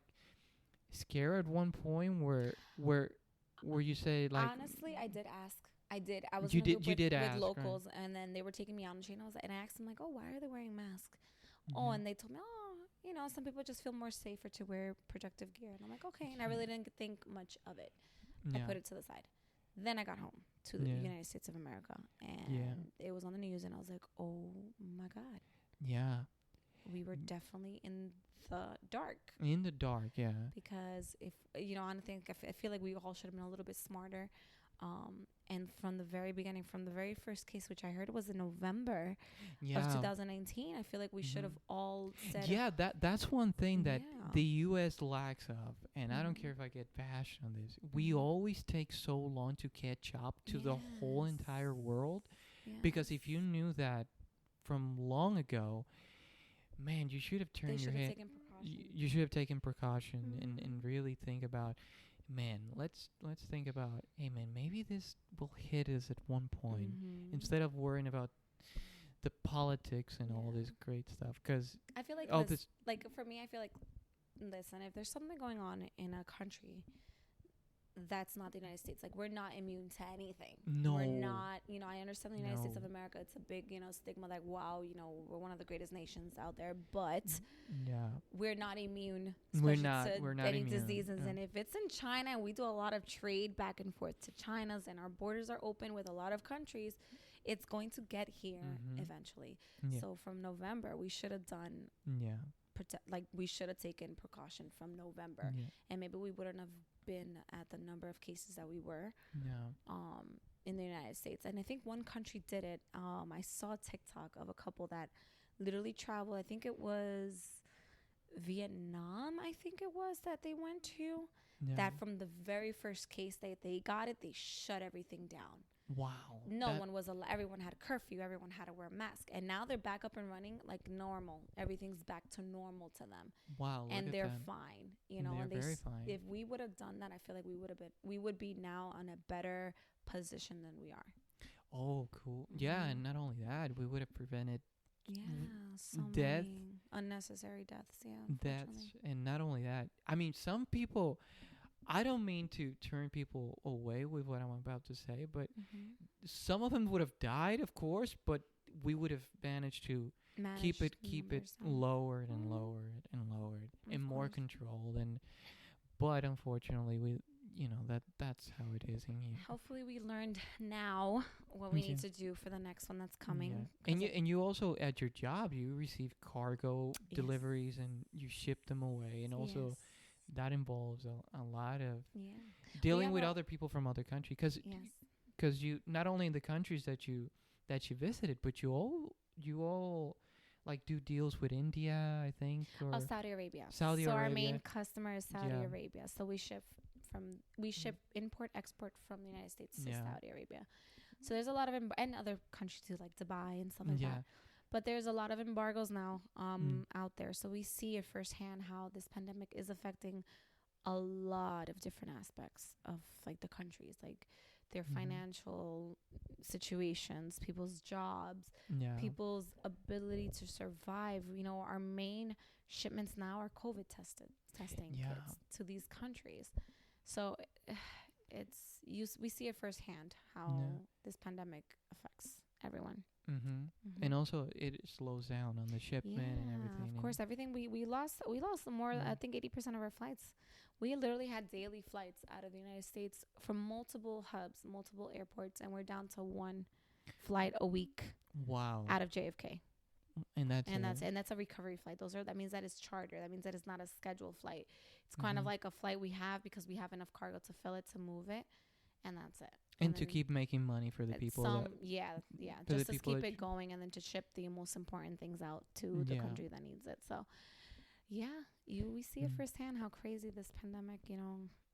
Speaker 2: scared at one point where you say like,
Speaker 3: honestly, I did ask. I was
Speaker 2: You
Speaker 3: in a
Speaker 2: did-
Speaker 3: group
Speaker 2: you did
Speaker 3: with
Speaker 2: ask, right?
Speaker 3: locals, and then they were taking me on the train. And I asked them, like, oh, why are they wearing masks? Oh, and they told me, some people just feel more safer to wear protective gear. And I'm like, okay. And I really didn't think much of it. I put it to the side. Then I got home to the United States of America, and it was on the news, and I was like, oh my God.
Speaker 2: Yeah.
Speaker 3: We were definitely in the dark.
Speaker 2: In the dark, yeah.
Speaker 3: Because if, honestly, I feel like we all should have been a little bit smarter. And from the very beginning, from the very first case, which I heard was in November of 2019, I feel like we should have all said.
Speaker 2: Yeah, that's one thing that
Speaker 3: Yeah.
Speaker 2: the U.S. lacks of, and I don't care if I get bashed on this. We always take so long to catch up to the whole entire world, because if you knew that from long ago, man, you should have turned your head. You should have taken precaution and really think about, man, let's think about, hey, man, maybe this will hit us at one point, instead of worrying about the politics and all this great stuff. Because
Speaker 3: I feel like like for me, I feel like, listen, if there's something going on in a country that's not the United States, like, we're not immune to anything.
Speaker 2: No.
Speaker 3: We're not, I understand the United States of America, it's a big, stigma, like, wow, we're one of the greatest nations out there, but we're not immune to any diseases. And if it's in China, and we do a lot of trade back and forth to China's, and our borders are open with a lot of countries, it's going to get here eventually. So from November, we should have done we should have taken precaution from November, and maybe we wouldn't have been at the number of cases that we were in the United States. And I think one country did it. I saw a TikTok of a couple that literally traveled. I think it was Vietnam, that they went to. That from the very first case they got it, they shut everything down.
Speaker 2: Wow.
Speaker 3: Everyone had a curfew. Everyone had to wear a mask. And now they're back up and running like normal. Everything's back to normal to them.
Speaker 2: Wow.
Speaker 3: And they're fine.
Speaker 2: They're very fine.
Speaker 3: If we would have done that, I feel like we would be now on a better position than we are.
Speaker 2: Oh, cool. Yeah, and not only that, we would have prevented
Speaker 3: so
Speaker 2: death,
Speaker 3: many unnecessary deaths.
Speaker 2: Deaths, and not only that. I mean, some people, I don't mean to turn people away with what I'm about to say, but some of them would have died, of course, but we would have managed to keep it lowered and lowered and lowered and more controlled. But unfortunately, that's how it is in here.
Speaker 3: Hopefully we learned now what we need to do for the next one that's coming.
Speaker 2: And you also, at your job, you receive cargo deliveries and you ship them away, and also that involves a lot of dealing with other people from other countries, because you, not only in the countries that you visited, but you all like do deals with India, I think, or
Speaker 3: Saudi Arabia.
Speaker 2: So
Speaker 3: our main customer is Saudi Arabia. So we ship import export from the United States to Saudi Arabia. So there's a lot of and other countries too, like Dubai and stuff like that. But there's a lot of embargoes now out there. So we see it firsthand how this pandemic is affecting a lot of different aspects of like the countries, like their financial situations, people's jobs,
Speaker 2: Yeah.
Speaker 3: people's ability to survive. You know, our main shipments now are COVID testing
Speaker 2: Yeah.
Speaker 3: kits to these countries. So we see it firsthand how
Speaker 2: Yeah.
Speaker 3: this pandemic affects everyone.
Speaker 2: And also it slows down on the shipment and
Speaker 3: Yeah,
Speaker 2: everything.
Speaker 3: of course, everything we lost more. I think 80% of our flights. We literally had daily flights out of the United States from multiple hubs, multiple airports, and we're down to one flight a week
Speaker 2: Wow.
Speaker 3: out of JFK.
Speaker 2: And that's
Speaker 3: And that's a recovery flight. That means that it's charter. That means that it's not a scheduled flight. It's kind of like a flight we have because we have enough cargo to fill it, to move it, and that's it.
Speaker 2: And to keep making money for the people.
Speaker 3: Just to keep it going, and then to ship the most important things out to the country that needs it. So, we see it firsthand how crazy this pandemic,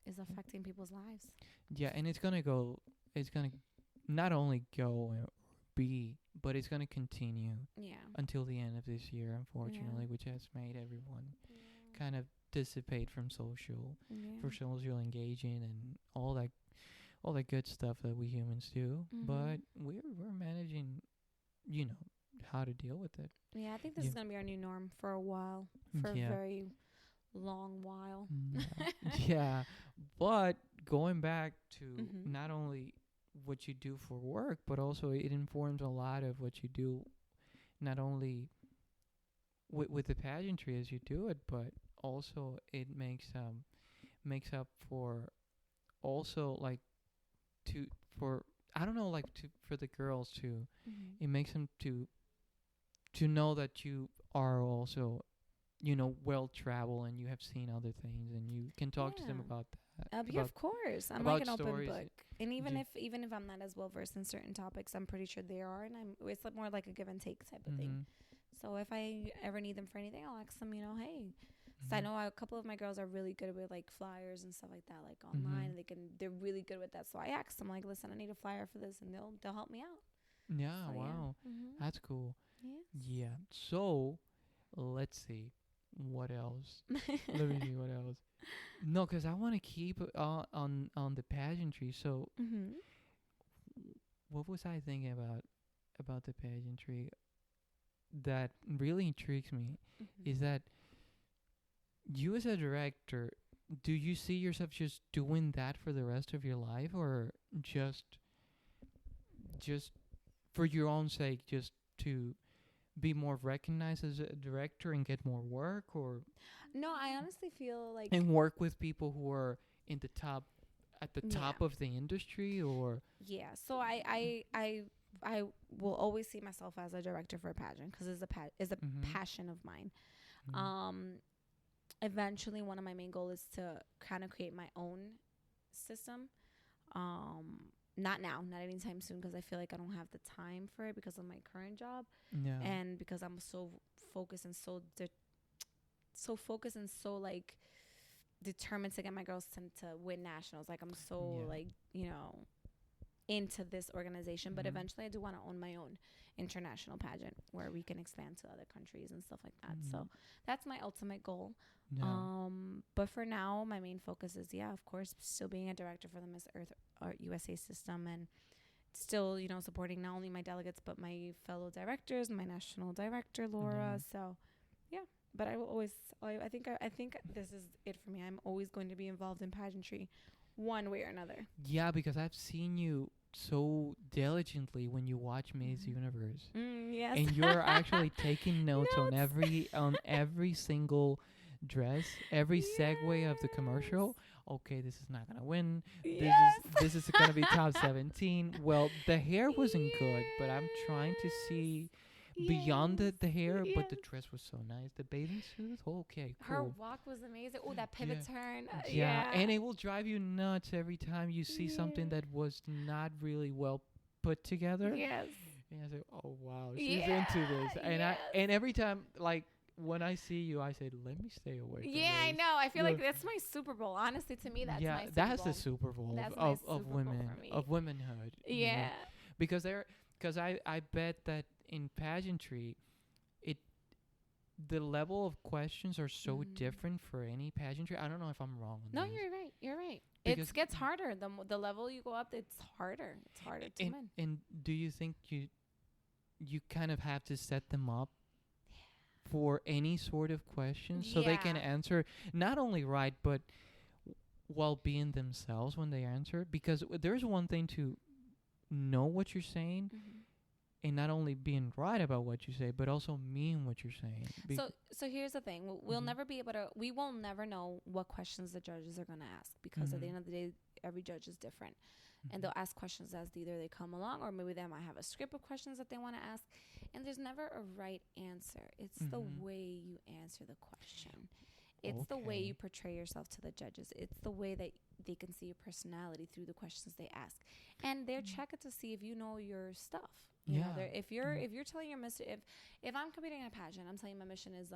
Speaker 3: is affecting people's lives.
Speaker 2: Yeah, and it's gonna not only go be, but it's gonna continue.
Speaker 3: Yeah.
Speaker 2: Until the end of this year, unfortunately, which has made everyone kind of dissipate from social engaging and all that good stuff that we humans do. But we're managing, how to deal with it.
Speaker 3: Yeah, I think this is gonna be our new norm for a while, for a very long while.
Speaker 2: Yeah, but going back to not only what you do for work, but also it informs a lot of what you do, not only with the pageantry as you do it, but also it makes up for also like for the girls to it makes them to know that you are also well traveled and you have seen other things and you can talk to them about that.
Speaker 3: Of course, I'm like an open book, and even if I'm not as well versed in certain topics, I'm pretty sure they are, and it's more like a give and take type of thing. So if I ever need them for anything, I'll ask them, hey. So I know a couple of my girls are really good with like flyers and stuff like that, like online. They're really good with that. So I asked them, like, listen, I need a flyer for this, and they'll help me out.
Speaker 2: Yeah,
Speaker 3: so,
Speaker 2: wow, that's cool.
Speaker 3: Yes.
Speaker 2: Yeah. So let's see what else. Let me see what else. No, because I want to keep on the pageantry. So what was I thinking about the pageantry that really intrigues me is that you as a director, do you see yourself just doing that for the rest of your life, or just for your own sake, just to be more recognized as a director and get more work? Or
Speaker 3: no, I honestly feel like
Speaker 2: and work with people who are at the top of the industry? Or
Speaker 3: so I will always see myself as a director for a pageant because it's a passion of mine. Eventually one of my main goals is to kind of create my own system. Not anytime soon, because I feel like I don't have the time for it because of my current job. And because I'm so focused and so like determined to get my girls to win nationals. Like I'm so like, into this organization, but eventually I do want to own my own international pageant where we can expand to other countries and stuff like that. So that's my ultimate goal. But for now, my main focus is, of course, still being a director for the Miss Earth Art USA system, and still, supporting not only my delegates, but my fellow directors, my national director, Laura. So, but I will always, I think this is it for me. I'm always going to be involved in pageantry one way or another.
Speaker 2: Yeah, because I've seen you so diligently when you watch Miss Universe.
Speaker 3: Yes.
Speaker 2: And you're actually taking notes on every single dress, every segue of the commercial. Okay, this is not gonna win. This is gonna be top 17. Well, the hair wasn't good, but I'm trying to see beyond the hair. But the dress was so nice. The bathing suit, okay, cool.
Speaker 3: Her walk was amazing. Oh, that pivot turn.
Speaker 2: And it will drive you nuts every time you see something that was not really well put together.
Speaker 3: Yes.
Speaker 2: And I say, oh wow, she's into this. And every time, like, when I see you, I say, let me stay away from this.
Speaker 3: I know. I feel like that's my Super Bowl. Honestly, to me, that's my Super Bowl.
Speaker 2: That's the Super Bowl of women, of womanhood.
Speaker 3: Yeah.
Speaker 2: Because I bet that in pageantry, the level of questions are so different for any pageantry. I don't know if I'm wrong on
Speaker 3: No,
Speaker 2: this.
Speaker 3: you're right. You're right.
Speaker 2: Because
Speaker 3: It gets harder. The level you go up, it's harder. It's harder to win.
Speaker 2: And do you think you kind of have to set them up for any sort of question so they can answer not only right but while being themselves when they answer? Because there's one thing to know what you're saying and not only being right about what you say but also mean what you're saying.
Speaker 3: So here's the thing. We'll never be able to, we will never know what questions the judges are going to ask, because at the end of the day, every judge is different. And they'll ask questions as either they come along, or maybe they might have a script of questions that they want to ask. And there's never a right answer. It's the way you answer the question. It's the way you portray yourself to the judges. It's the way that they can see your personality through the questions they ask. And they're checking to see if you know your stuff. You know, if you're telling your mission, if I'm competing in a pageant, I'm telling you my mission is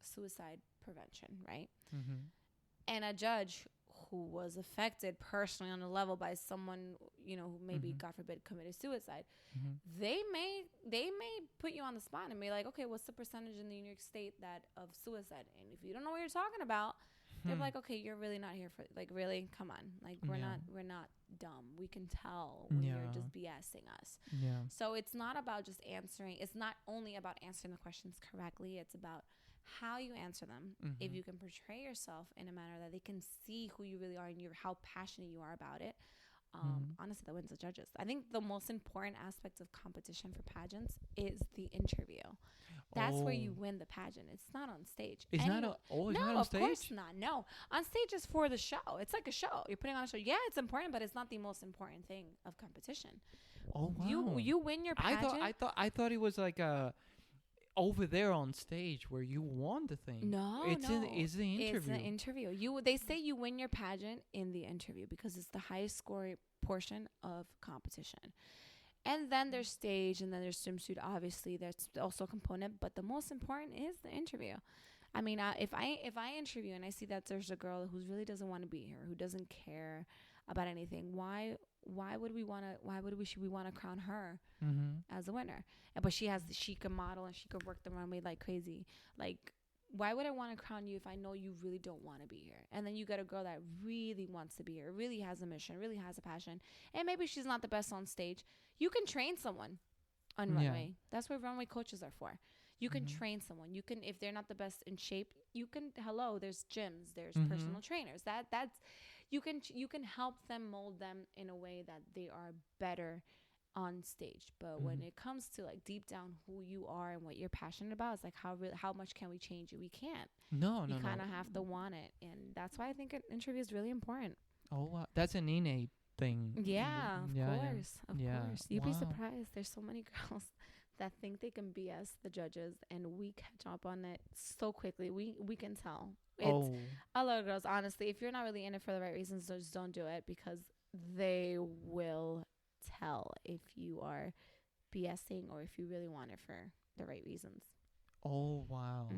Speaker 3: suicide prevention, right? And a judge who was affected personally on a level by someone, you know, who maybe God forbid committed suicide, they may put you on the spot and be like, okay, what's the percentage in the New York State that of suicide? And if you don't know what you're talking about, they're like, okay, you're really not here for, like, really, come on, like, we're not dumb. We can tell when you're just BSing us. So it's not about just answering. It's not only about answering the questions correctly. It's about how you answer them. If you can portray yourself in a manner that they can see who you really are and how passionate you are about it, honestly, that wins the judges. I think the most important aspect of competition for pageants is the interview. That's where you win the pageant. It's not on stage.
Speaker 2: It's not on stage?
Speaker 3: Of course not. No. On stage is for the show. It's like a show. You're putting on a show. Yeah, it's important, but it's not the most important thing of competition.
Speaker 2: Oh, wow.
Speaker 3: You win your pageant.
Speaker 2: I thought it was like over there on stage where you won the thing. It's the interview.
Speaker 3: It's the interview. They say you win your pageant in the interview because it's the highest scoring portion of competition. And then there's stage, and then there's swimsuit. Obviously, that's also a component, but the most important is the interview. I mean, if I interview and I see that there's a girl who really doesn't want to be here, who doesn't care about anything, why would we want to crown her as a winner? But she can model and she could work the runway like crazy. Like, why would I want to crown you if I know you really don't want to be here? And then you get a girl that really wants to be here, really has a mission, really has a passion, and maybe she's not the best on stage. You can train someone on runway. That's what runway coaches are for. You can train someone. You can, if they're not the best in shape, you can, there's gyms, there's personal trainers. That's you can help them, mold them in a way that they are better on stage. But when it comes to, like, deep down who you are and what you're passionate about, it's like, how much can we change you? We can't. You kind of have to want it, and that's why I think an interview is really important.
Speaker 2: Oh, wow. That's an innate thing.
Speaker 3: Yeah, of course. You'd be surprised. There's so many girls that think they can BS the judges, and we catch up on it so quickly. We can tell. It's a lot of girls, honestly, if you're not really in it for the right reasons, just don't do it, because they will tell if you are BSing or if you really want it for the right reasons.
Speaker 2: Oh, wow.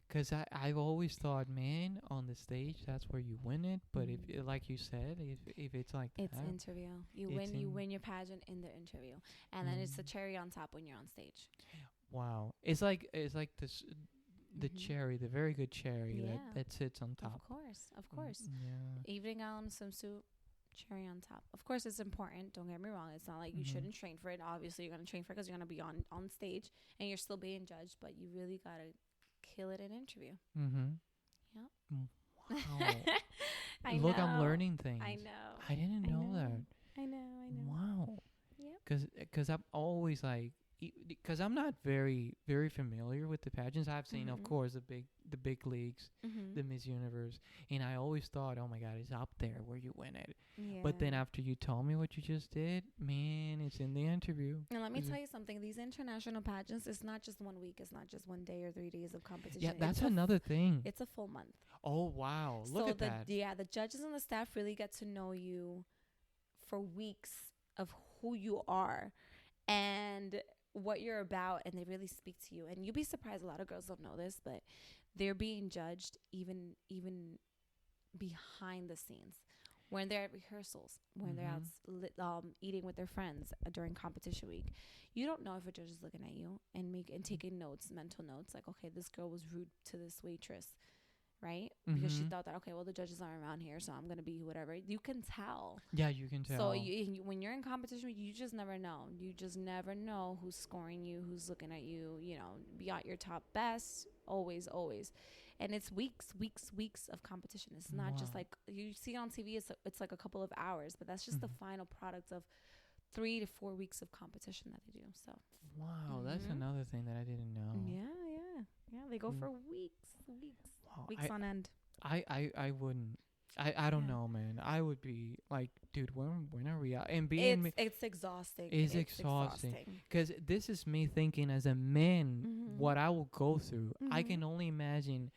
Speaker 2: Because I've always thought, man, on the stage, that's where you win it. But if, like you said, if it's like
Speaker 3: it's that, interview. You win your pageant in the interview, and then it's the cherry on top when you're on stage. Wow, it's like this, the cherry, the very good cherry that sits on top. Of course. Evening gown, swimsuit, cherry on top. Of course, it's important. Don't get me wrong. It's not like you shouldn't train for it. Obviously, you're gonna train for it because you're gonna be on stage and you're still being judged. But you really gotta kill it in interview.
Speaker 2: Wow.
Speaker 3: I
Speaker 2: Look,
Speaker 3: know.
Speaker 2: I'm learning things.
Speaker 3: I know.
Speaker 2: I didn't know that.
Speaker 3: I know.
Speaker 2: Wow.
Speaker 3: Yep.
Speaker 2: Because I'm always like, because I'm not very, very familiar with the pageants. I've seen, of course, the big leagues, the Miss Universe, and I always thought, oh my God, it's up there where you win it. Yeah. But then after you told me what you just did, man, it's in the interview.
Speaker 3: And let me tell you something. These international pageants, it's not just 1 week. It's not just 1 day or 3 days of competition.
Speaker 2: Yeah, that's another thing.
Speaker 3: It's a full month.
Speaker 2: Oh, wow. Look at that.
Speaker 3: Yeah, the judges and the staff really get to know you for weeks of who you are and what you're about, and they really speak to you. And you'll be surprised, a lot of girls don't know this, but they're being judged even behind the scenes. when they're at rehearsals, when they're out eating with their friends during competition week. You don't know if a judge is looking at you and taking notes, mental notes, like, okay, this girl was rude to this waitress, right? Because she thought that, okay, well, the judges aren't around here, so I'm going to be whatever. You can tell.
Speaker 2: Yeah, you can tell.
Speaker 3: So when you're in competition, you just never know. You just never know who's scoring you, who's looking at you, you know, be at your top best, always, always. And it's weeks of competition. It's not just like you see it on TV. It's like a couple of hours, but that's just the final product of 3 to 4 weeks of competition that they do. So
Speaker 2: wow, that's another thing that I didn't know.
Speaker 3: Yeah. They go for weeks
Speaker 2: Wow,
Speaker 3: on end.
Speaker 2: I wouldn't. I don't know, man. I would be like, dude, when are we out? And being
Speaker 3: it's exhausting.
Speaker 2: It's exhausting. Because this is me thinking as a man what I will go through. I can only imagine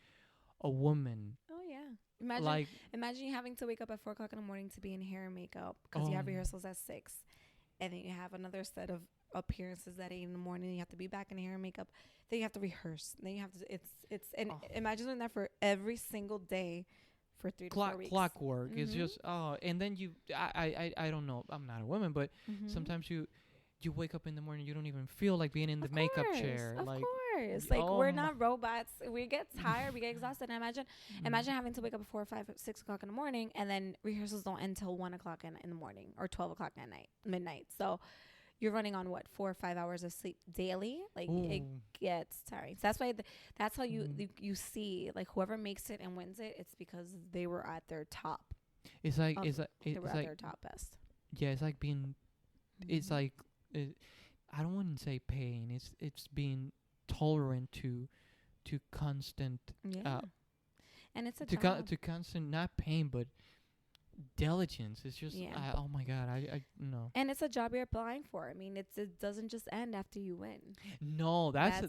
Speaker 2: a woman.
Speaker 3: Oh yeah. Imagine you having to wake up at 4 o'clock in the morning to be in hair and makeup because you have rehearsals at 6, and then you have another set of appearances at 8 in the morning. You have to be back in hair and makeup. Then you have to rehearse. Then you have to. Imagine doing that for every single day for 3 to 4 weeks.
Speaker 2: Clockwork. It's just and then I don't know. I'm not a woman, but sometimes you wake up in the morning, you don't even feel like being in the makeup chair.
Speaker 3: Of course. Like we're not robots. We get tired, we get exhausted. And imagine having to wake up at 4 or 5, 6 o'clock in the morning, and then rehearsals don't end till 1 o'clock in the morning or 12 o'clock at midnight. So you're running on 4 or 5 hours of sleep daily. Like it gets tiring. So that's why that's how you see like whoever makes it and wins it. It's because they were at their top.
Speaker 2: It's like
Speaker 3: they were at their top best.
Speaker 2: Yeah, it's like being. It's like I don't want to say pain. It's being tolerant to constant.
Speaker 3: Yeah. And it's a
Speaker 2: to constant, not pain but diligence. It's just oh my god, I no.
Speaker 3: And it's a job you're applying for. I mean, it doesn't just end after you win.
Speaker 2: No, that's the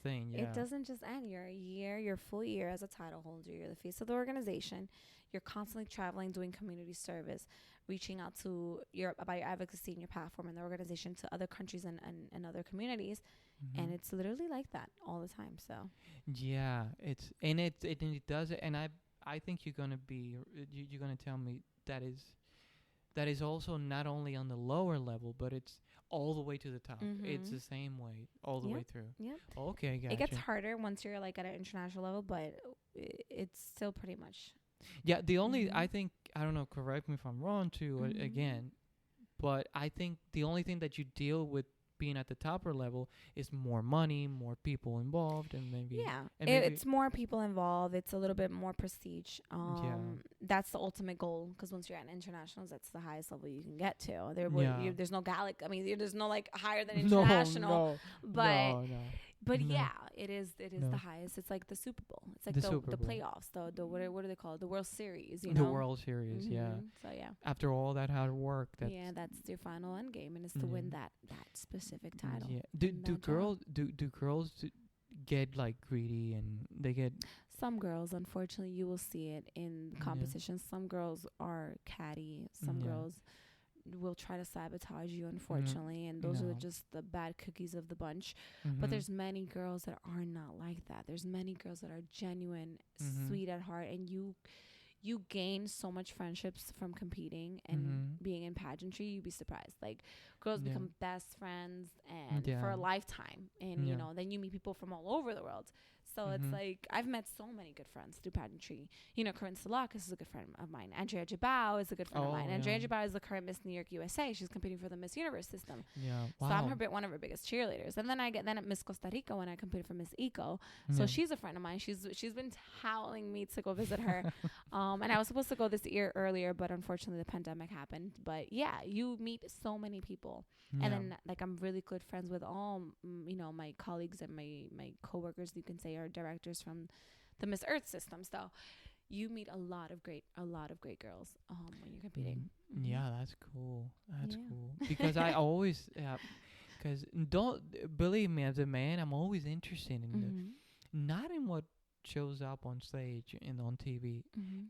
Speaker 2: thing. Yeah.
Speaker 3: It doesn't just end. You're a year, your full year as a title holder. You're the face of the organization. You're constantly traveling, doing community service, reaching out to about your advocacy and your platform and the organization to other countries and other communities. And it's literally like that all the time. So
Speaker 2: yeah, it does it. And I think you're gonna tell me that is also not only on the lower level, but it's all the way to the top. It's the same way all the way through.
Speaker 3: Yeah.
Speaker 2: Okay, gotcha.
Speaker 3: It gets harder once you're like at an international level, but it's still pretty much.
Speaker 2: Yeah. The only I think, I don't know, correct me if I'm wrong too, again, but I think the only thing that you deal with being at the topper level is more money, more people involved, and maybe
Speaker 3: it's more people involved. It's a little bit more prestige. That's the ultimate goal, because once you're at internationals, that's the highest level you can get to. There's no there's no like higher than international. But it is the highest. It's like the Super Bowl. It's like the playoffs. The what do they call it? The World Series. You know?
Speaker 2: The World Series. Yeah.
Speaker 3: So yeah.
Speaker 2: After all that hard work, that's
Speaker 3: your final end game, and it's to win that specific title.
Speaker 2: Yeah. Do girls get like greedy, and they get?
Speaker 3: Some girls, unfortunately, you will see it in competitions. Some girls are catty. Some girls will try to sabotage you, unfortunately, and those are just the bad cookies of the bunch. But there's many girls that are not like that. There's many girls that are genuine, sweet at heart, and you gain so much friendships from competing and being in pageantry. You'd be surprised. Like girls become best friends and for a lifetime, and you know, then you meet people from all over the world. So it's like, I've met so many good friends through pageantry. You know, Corinne Salakis is a good friend of mine. Andrea Jabau is a good friend of mine. Andrea Jabau is the current Miss New York USA. She's competing for the Miss Universe system. Yeah, wow. So I'm one of her biggest cheerleaders. And then at Miss Costa Rica when I competed for Miss Eco. So she's a friend of mine. She's been telling me to go visit her. And I was supposed to go this year earlier, but unfortunately the pandemic happened. But yeah, you meet so many people. Yeah. And then like I'm really good friends with all, you know, my colleagues and my coworkers, you can say, are directors from the Miss Earth system. So you meet a lot of great girls when you're competing.
Speaker 2: Yeah, that's cool. That's cool. Because I always, because don't believe me, as a man, I'm always interested in not in what shows up on stage and on TV.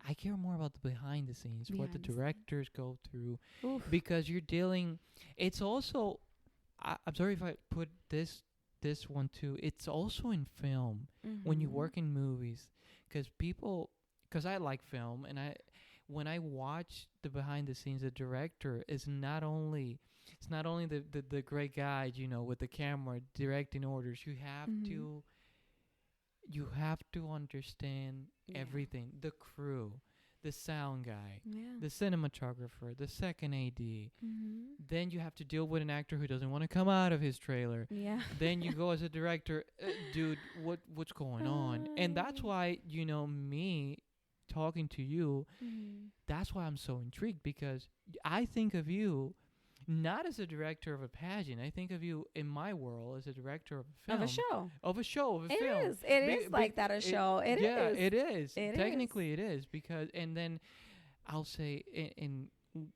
Speaker 2: I care more about the behind the scenes, what the directors go through. Oof. Because you're dealing, it's also, I'm sorry if I put this one too, it's also in film when you work in movies, because I like film, and when I watch the behind the scenes, the director is not only the great guy, with the camera directing orders. You have to understand everything. The crew, the sound guy, the cinematographer, the second AD. Then you have to deal with an actor who doesn't want to come out of his trailer.
Speaker 3: Yeah.
Speaker 2: Then you go as a director, dude, what's going on? And that's why, me talking to you, that's why I'm so intrigued, because I think of you not as a director of a pageant. I think of you in my world as a director of a film. Of a film.
Speaker 3: It is like that, a show. It is.
Speaker 2: Technically it is, because, and then I'll say,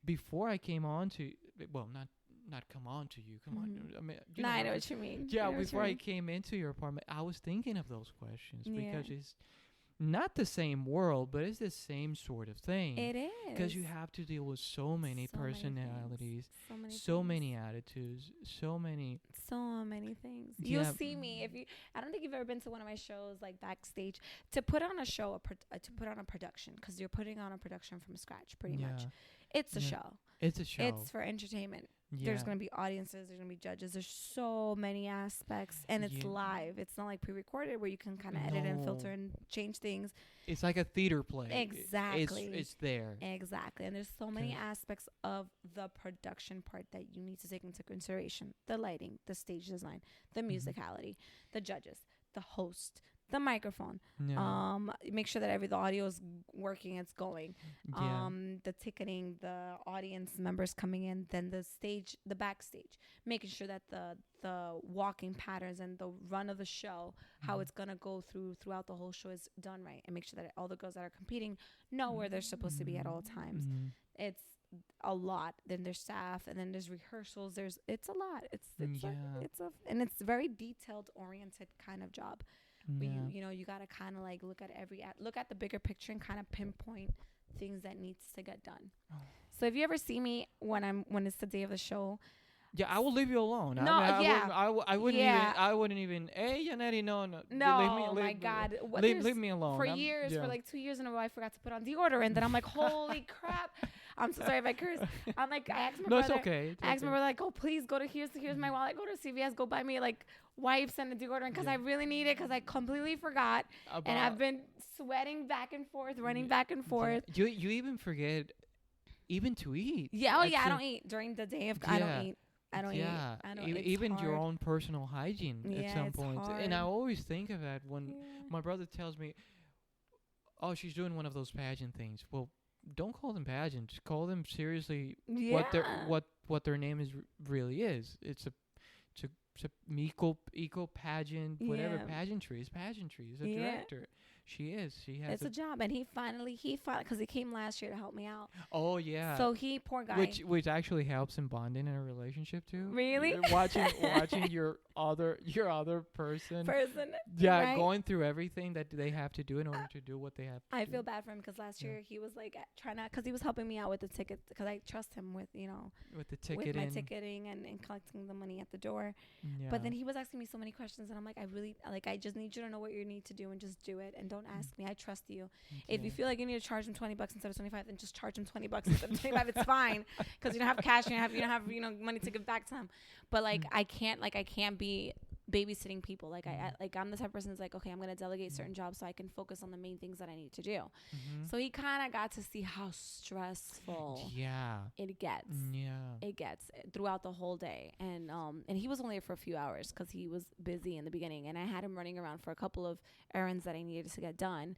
Speaker 2: before I came on to, well, not come on to you. Come on. I mean,
Speaker 3: I know what you mean.
Speaker 2: Yeah, before I came into your apartment, I was thinking of those questions because it's not the same world, but it's the same sort of thing.
Speaker 3: It is.
Speaker 2: Because you have to deal with so many personalities, so many attitudes, so many
Speaker 3: things. You'll see me I don't think you've ever been to one of my shows, like backstage, to put on a show, to put on a production, because you're putting on a production from scratch, pretty much. It's a show.
Speaker 2: It's a show.
Speaker 3: It's for entertainment. There's going to be audiences. There's going to be judges. There's so many aspects. And it's live. It's not like pre-recorded where you can kind of edit and filter and change things.
Speaker 2: It's like a theater play.
Speaker 3: Exactly.
Speaker 2: It's there.
Speaker 3: Exactly. And there's so many aspects of the production part that you need to take into consideration. The lighting, the stage design, the musicality, the judges, the host, the microphone, make sure that the audio is working, it's going, the ticketing, the audience members coming in, then the backstage, making sure that the walking patterns and the run of the show, how it's gonna go throughout the whole show is done right, and make sure that all the girls that are competing know where they're supposed to be at all times. It's a lot. Then there's staff, and then there's rehearsals. It's a lot. And it's very detailed oriented kind of job. But you gotta kind of like look at the bigger picture and kind of pinpoint things that needs to get done. So if you ever see me when it's the day of the show,
Speaker 2: I will leave you alone.
Speaker 3: No,
Speaker 2: I wouldn't even. Hey, Yanery, no.
Speaker 3: My God,
Speaker 2: leave me alone.
Speaker 3: For years, for like 2 years in a row, I forgot to put on deodorant. Then I'm like, holy crap! I'm so sorry if I curse. I'm like, I asked my brother.
Speaker 2: No, it's okay.
Speaker 3: I asked my brother, like, oh, please go to here's my wallet. Go to CVS. Go buy me like wipes and a deodorant because I really need it, because I completely forgot, and I've been sweating back and forth, running back and forth.
Speaker 2: You even forget even to eat.
Speaker 3: I don't eat during the day. I don't eat. I don't eat.
Speaker 2: Even your own personal hygiene at some point.
Speaker 3: Hard.
Speaker 2: And I always think of that when my brother tells me, oh, she's doing one of those pageant things. Well, don't call them pageants. Call them seriously what their name really is. It's a eco pageant, whatever. Pageantry is pageantry. He's a director. She has.
Speaker 3: It's a job, and he finally, because he came last year to help me out.
Speaker 2: Oh yeah.
Speaker 3: So poor guy.
Speaker 2: Which actually helps in bonding in a relationship too.
Speaker 3: Really?
Speaker 2: Watching your other person.
Speaker 3: Right?
Speaker 2: Going through everything that they have to do in order to do what they have to do.
Speaker 3: I feel bad for him because last year he was like trying to, because he was helping me out with the tickets, because I trust him with
Speaker 2: with the ticketing,
Speaker 3: with my ticketing and collecting the money at the door. Yeah. But then he was asking me so many questions, and I'm like, I just need you to know what you need to do and just do it, and don't ask me. I trust you. Okay. If you feel like you need to charge him $20 instead of $25, then just charge him $20 instead of $25. It's fine, because you don't have cash, you don't have money to give back to him. But I can't be babysitting people. I'm the type of person that's like, okay, I'm gonna delegate certain jobs so I can focus on the main things that I need to do. So he kind of got to see how stressful it gets throughout the whole day, and he was only there for a few hours because he was busy in the beginning, and I had him running around for a couple of errands that I needed to get done,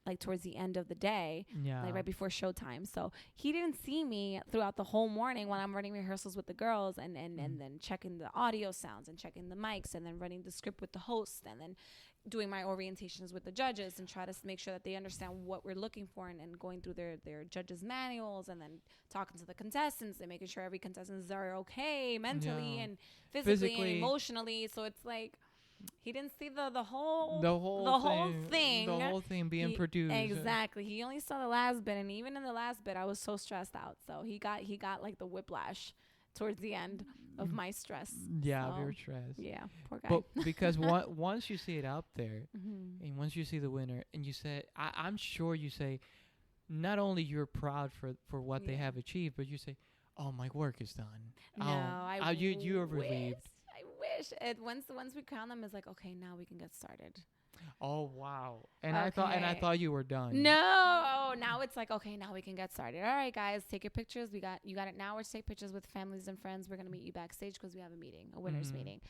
Speaker 3: like towards the end of the day, like right before showtime. So he didn't see me throughout the whole morning when I'm running rehearsals with the girls, and then checking the audio sounds and checking the mics, and then running the script with the host, and then doing my orientations with the judges, and try to make sure that they understand what we're looking for, and going through their judges manuals, and then talking to the contestants and making sure every contestants are okay mentally and physically and emotionally. So it's like, he didn't see the whole thing
Speaker 2: being produced.
Speaker 3: Exactly. He only saw the last bit, and even in the last bit, I was so stressed out. So he got like the whiplash towards the end of my stress.
Speaker 2: Yeah, of your stress.
Speaker 3: Yeah, poor guy.
Speaker 2: But because once you see it out there, and once you see the winner, and you say, I'm sure you say, not only you're proud for what they have achieved, but you say, "Oh, my work is done."
Speaker 3: No,
Speaker 2: you are relieved.
Speaker 3: I wish. Once we crown them, it's like, okay, now we can get started.
Speaker 2: Oh wow! And I thought you were done.
Speaker 3: No, now it's like, okay, now we can get started. All right, guys, take your pictures. You got it now. We're to take pictures with families and friends. We're gonna meet you backstage because we have a winners meeting.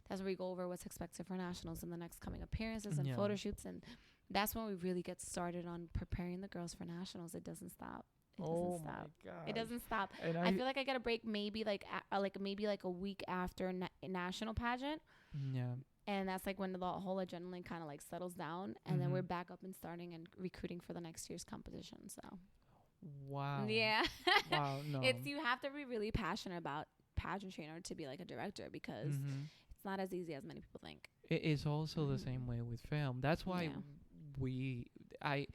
Speaker 3: That's where we go over what's expected for nationals in the next coming appearances and photo shoots, and that's when we really get started on preparing the girls for nationals. It doesn't stop.
Speaker 2: My God.
Speaker 3: It doesn't stop.
Speaker 2: And
Speaker 3: I feel like I get a break maybe like a week after national pageant.
Speaker 2: Yeah.
Speaker 3: And that's like when the whole adrenaline kind of like settles down, and then we're back up and starting and recruiting for the next year's competition. So.
Speaker 2: Wow.
Speaker 3: Yeah.
Speaker 2: Wow. No.
Speaker 3: You have to be really passionate about pageantry in order to be like a director, because it's not as easy as many people think.
Speaker 2: It is also the same way with film. That's why I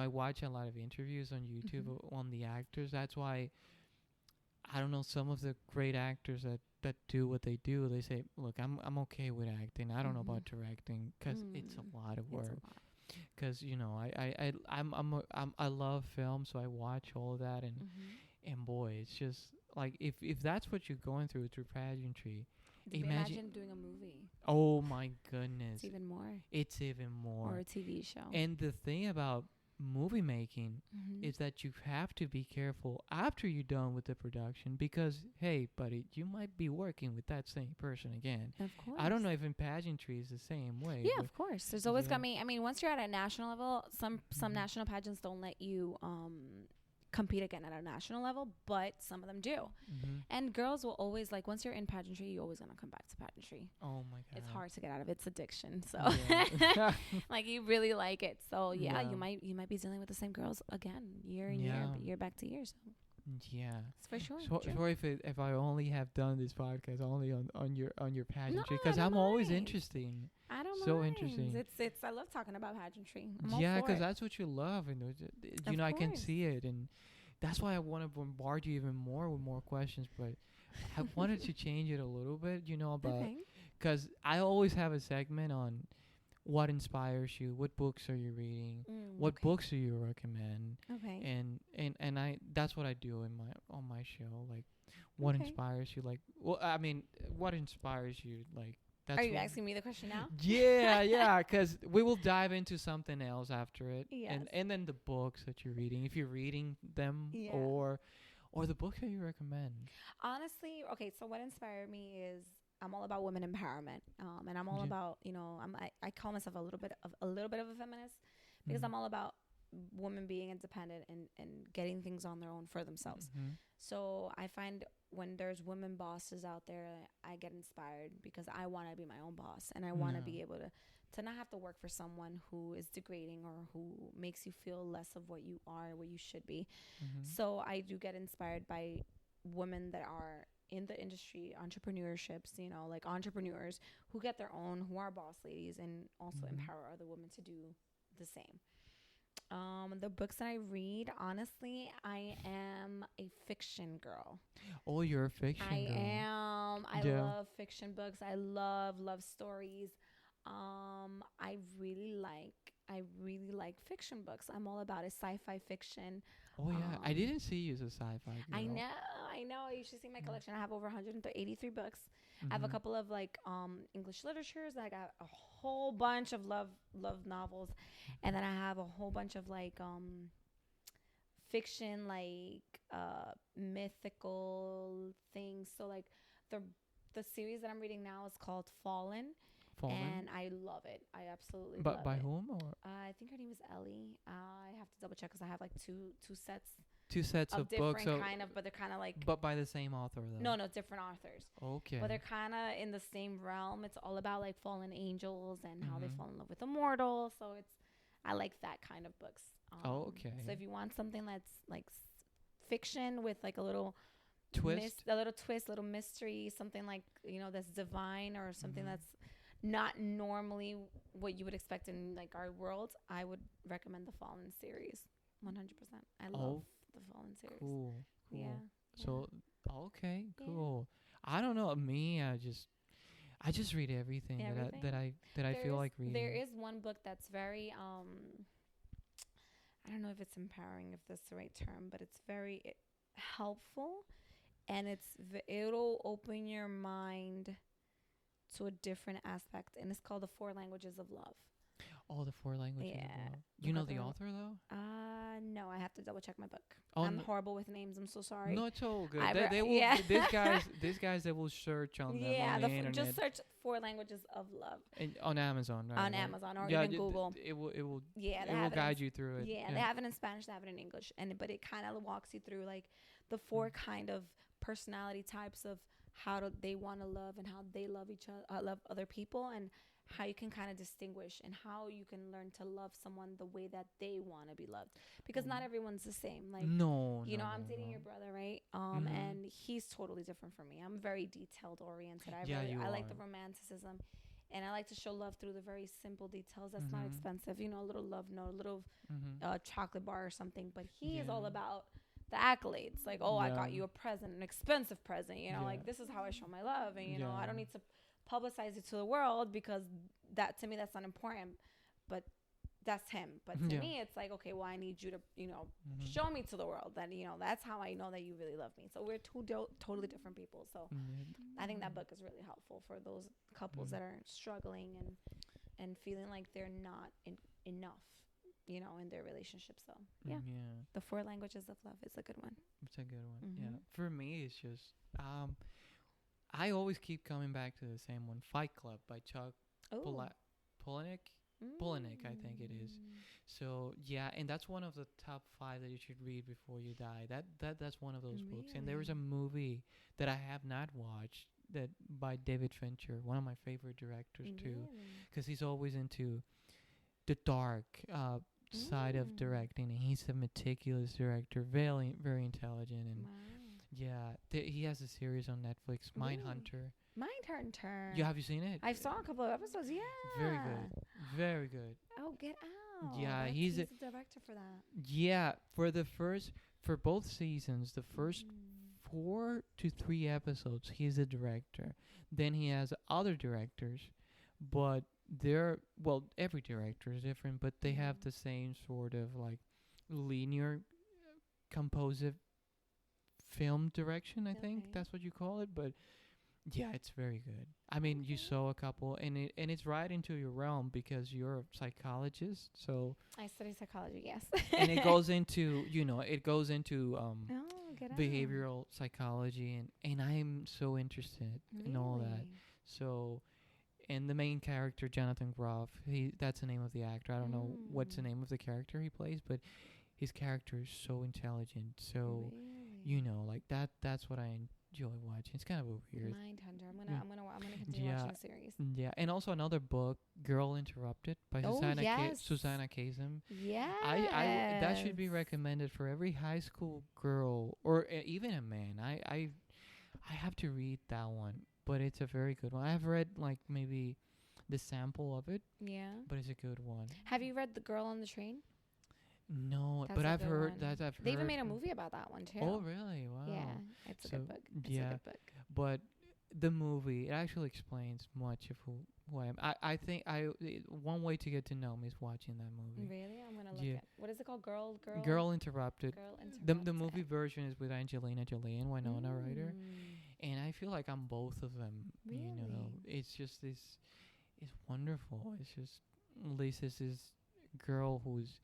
Speaker 2: watch a lot of interviews on YouTube on the actors. That's why I don't know, some of the great actors that do what they do, they say, look, I'm okay with acting. I don't know about directing, because it's a lot of work. Because I love film, so I watch all of that, and boy, it's just like if that's what you're going through pageantry.
Speaker 3: Imagine doing a movie.
Speaker 2: Oh my goodness. It's even more.
Speaker 3: Or a TV show.
Speaker 2: And the thing about movie making is that you have to be careful after you're done with the production, because hey buddy, you might be working with that same person again.
Speaker 3: Of course.
Speaker 2: I don't know if in pageantry is the same way.
Speaker 3: Yeah, of course. There's always once you're at a national level, some national pageants don't let you compete again at a national level, but some of them do. And girls will always, like, once you're in pageantry, you're always gonna come back to pageantry.
Speaker 2: Oh my God.
Speaker 3: It's hard to get out of its addiction. So like, you really like it. So you might be dealing with the same girls again year and year back to year. So
Speaker 2: yeah,
Speaker 3: it's for sure.
Speaker 2: Sorry if I only have done this podcast only on your pageantry, because I'm always interesting.
Speaker 3: I don't
Speaker 2: so
Speaker 3: mind.
Speaker 2: Interesting.
Speaker 3: It's I love talking about pageantry.
Speaker 2: Because that's what you love, and I can see it, and that's why I want to bombard you even more with more questions. But I wanted to change it a little bit, about, because I always have a segment on what inspires you, what books are you reading, what books do you recommend, and I that's what I do on my show, like what inspires you, like, well, I mean, what inspires you, like.
Speaker 3: Are you asking me the question now?
Speaker 2: Yeah, because we will dive into something else after it.
Speaker 3: Yes.
Speaker 2: And then the books that you're reading, if you're reading them, or the books that you recommend.
Speaker 3: Honestly, okay, so what inspired me is I'm all about women empowerment, and I'm all about, I call myself a little bit of a feminist, because I'm all about women being independent and getting things on their own for themselves. So I find when there's women bosses out there, I get inspired, because I want to be my own boss, and I want to be able to not have to work for someone who is degrading or who makes you feel less of what you are, what you should be. So I do get inspired by women that are in the industry, entrepreneurships, like entrepreneurs who get their own, who are boss ladies, and also empower other women to do the same. The books that I read, honestly, I am a fiction girl.
Speaker 2: Oh, you're a fiction girl.
Speaker 3: I am. I love fiction books. I love stories. I really like fiction books. I'm all about it. Sci-fi fiction.
Speaker 2: Oh yeah, I didn't see you as a sci-fi girl.
Speaker 3: I know. You should see my collection. I have over 183 books. I have a couple of like English literatures. I got a whole bunch of love novels, and then I have a whole bunch of like fiction, like mythical things. So like the series that I'm reading now is called Fallen. And I love it. I absolutely love it.
Speaker 2: But by whom? Or
Speaker 3: I think her name is Ellie. I have to double check, because I have like two sets.
Speaker 2: Two sets of books.
Speaker 3: Different kind of, but they're kind of like.
Speaker 2: But by the same author, though.
Speaker 3: No, different authors.
Speaker 2: Okay.
Speaker 3: But they're kind of in the same realm. It's all about like fallen angels and how they fall in love with a mortal. So I like that kind of books.
Speaker 2: Okay.
Speaker 3: So if you want something that's like fiction with like a little
Speaker 2: twist,
Speaker 3: a little twist, little mystery, something like, that's divine, or something that's not normally what you would expect in like our world, I would recommend the Fallen series 100%. I love the Fallen series.
Speaker 2: Cool.
Speaker 3: Yeah.
Speaker 2: So okay, cool. I don't know, me, I just read everything. that I feel like reading.
Speaker 3: There is one book that's very I don't know if it's empowering, if that's the right term, but it's very helpful, and it'll open your mind to a different aspect, and it's called The Four Languages of Love.
Speaker 2: Oh, the four languages.
Speaker 3: Yeah.
Speaker 2: You know the author though?
Speaker 3: No, I have to double check my book.
Speaker 2: Oh,
Speaker 3: I'm horrible with names. I'm so sorry.
Speaker 2: No, it's all good.
Speaker 3: I
Speaker 2: They will.
Speaker 3: yeah.
Speaker 2: These guys, they will search on them
Speaker 3: Yeah,
Speaker 2: on the internet.
Speaker 3: just search Four Languages of Love
Speaker 2: And on Amazon, right?
Speaker 3: on Amazon or even Google.
Speaker 2: It will.
Speaker 3: Yeah,
Speaker 2: It will guide you through it.
Speaker 3: Yeah, they have it in Spanish. They have it in English, but it kind of walks you through like the four kind of personality types of how they want to love and how they love each other, love other people, and how you can kind of distinguish and how you can learn to love someone the way that they want to be loved, because not everyone's the same. Like I'm dating your brother, right? And he's totally different from me. I'm very detailed oriented. I like the romanticism, and I like to show love through the very simple details. That's not expensive, a little love note, a little chocolate bar or something. But he is all about the accolades, like, I got you a present, an expensive present, like this is how I show my love, and I don't need to publicize it to the world, because that to me that's not important, but that's him. But to me it's like, okay, well, I need you to show me to the world that that's how I know that you really love me. So we're two totally different people. So I think that book is really helpful for those couples that are struggling and feeling like they're not enough in their relationship. So The Four Languages of Love is a good one.
Speaker 2: It's a good one. Yeah, for me it's just I always keep coming back to the same one, Fight Club by Chuck Palahniuk. Palahniuk, I think it is. So yeah, and that's one of the top 5 that you should read before you die. That's one of those books. And there was a movie that I have not watched that by David Fincher, one of my favorite directors too, because he's always into the dark side of directing, and he's a meticulous director, very very intelligent, and he has a series on Netflix, Mindhunter. Yeah, have you seen it?
Speaker 3: I saw a couple of episodes. Yeah,
Speaker 2: very good.
Speaker 3: Oh, Get Out.
Speaker 2: Yeah,
Speaker 3: he's a director for that.
Speaker 2: Yeah, for both seasons, the first 4 to 3 episodes, he's the director. Then he has other directors, but every director is different, but they have the same sort of like linear composite film direction, I think that's what you call it. But yeah, it's very good. I mean, you saw a couple, and it's right into your realm because you're a psychologist. So
Speaker 3: I study psychology, yes.
Speaker 2: And it goes into behavioral
Speaker 3: out.
Speaker 2: Psychology, and I'm so interested in all that. So, and the main character, Jonathan Groff, that's the name of the actor. I don't know what's the name of the character he plays, but his character is so intelligent. So, like that's what I enjoy watching. It's kind of weird.
Speaker 3: Mindhunter. I'm gonna continue watching the series.
Speaker 2: Yeah, and also another book, Girl Interrupted by Susanna Kazem.
Speaker 3: Yeah.
Speaker 2: That should be recommended for every high school girl or even a man. I have to read that one, but it's a very good one. I've read like maybe the sample of it. Yeah. But it's a good one.
Speaker 3: Have you read The Girl on the Train?
Speaker 2: No, but I've heard that.
Speaker 3: They even made a movie about that one too.
Speaker 2: Oh, really? Wow.
Speaker 3: Yeah, it's a good book. It's a good book.
Speaker 2: But the movie, it actually explains much of who I am. I think one way to get to know me is watching that movie.
Speaker 3: Really? I'm gonna look at. What is it called? Girl Interrupted.
Speaker 2: Girl Interrupted. The movie version is with Angelina Jolie and Winona Ryder, and I feel like I'm both of them.
Speaker 3: Really?
Speaker 2: It's just this. It's wonderful. It's just Lisa's this girl who's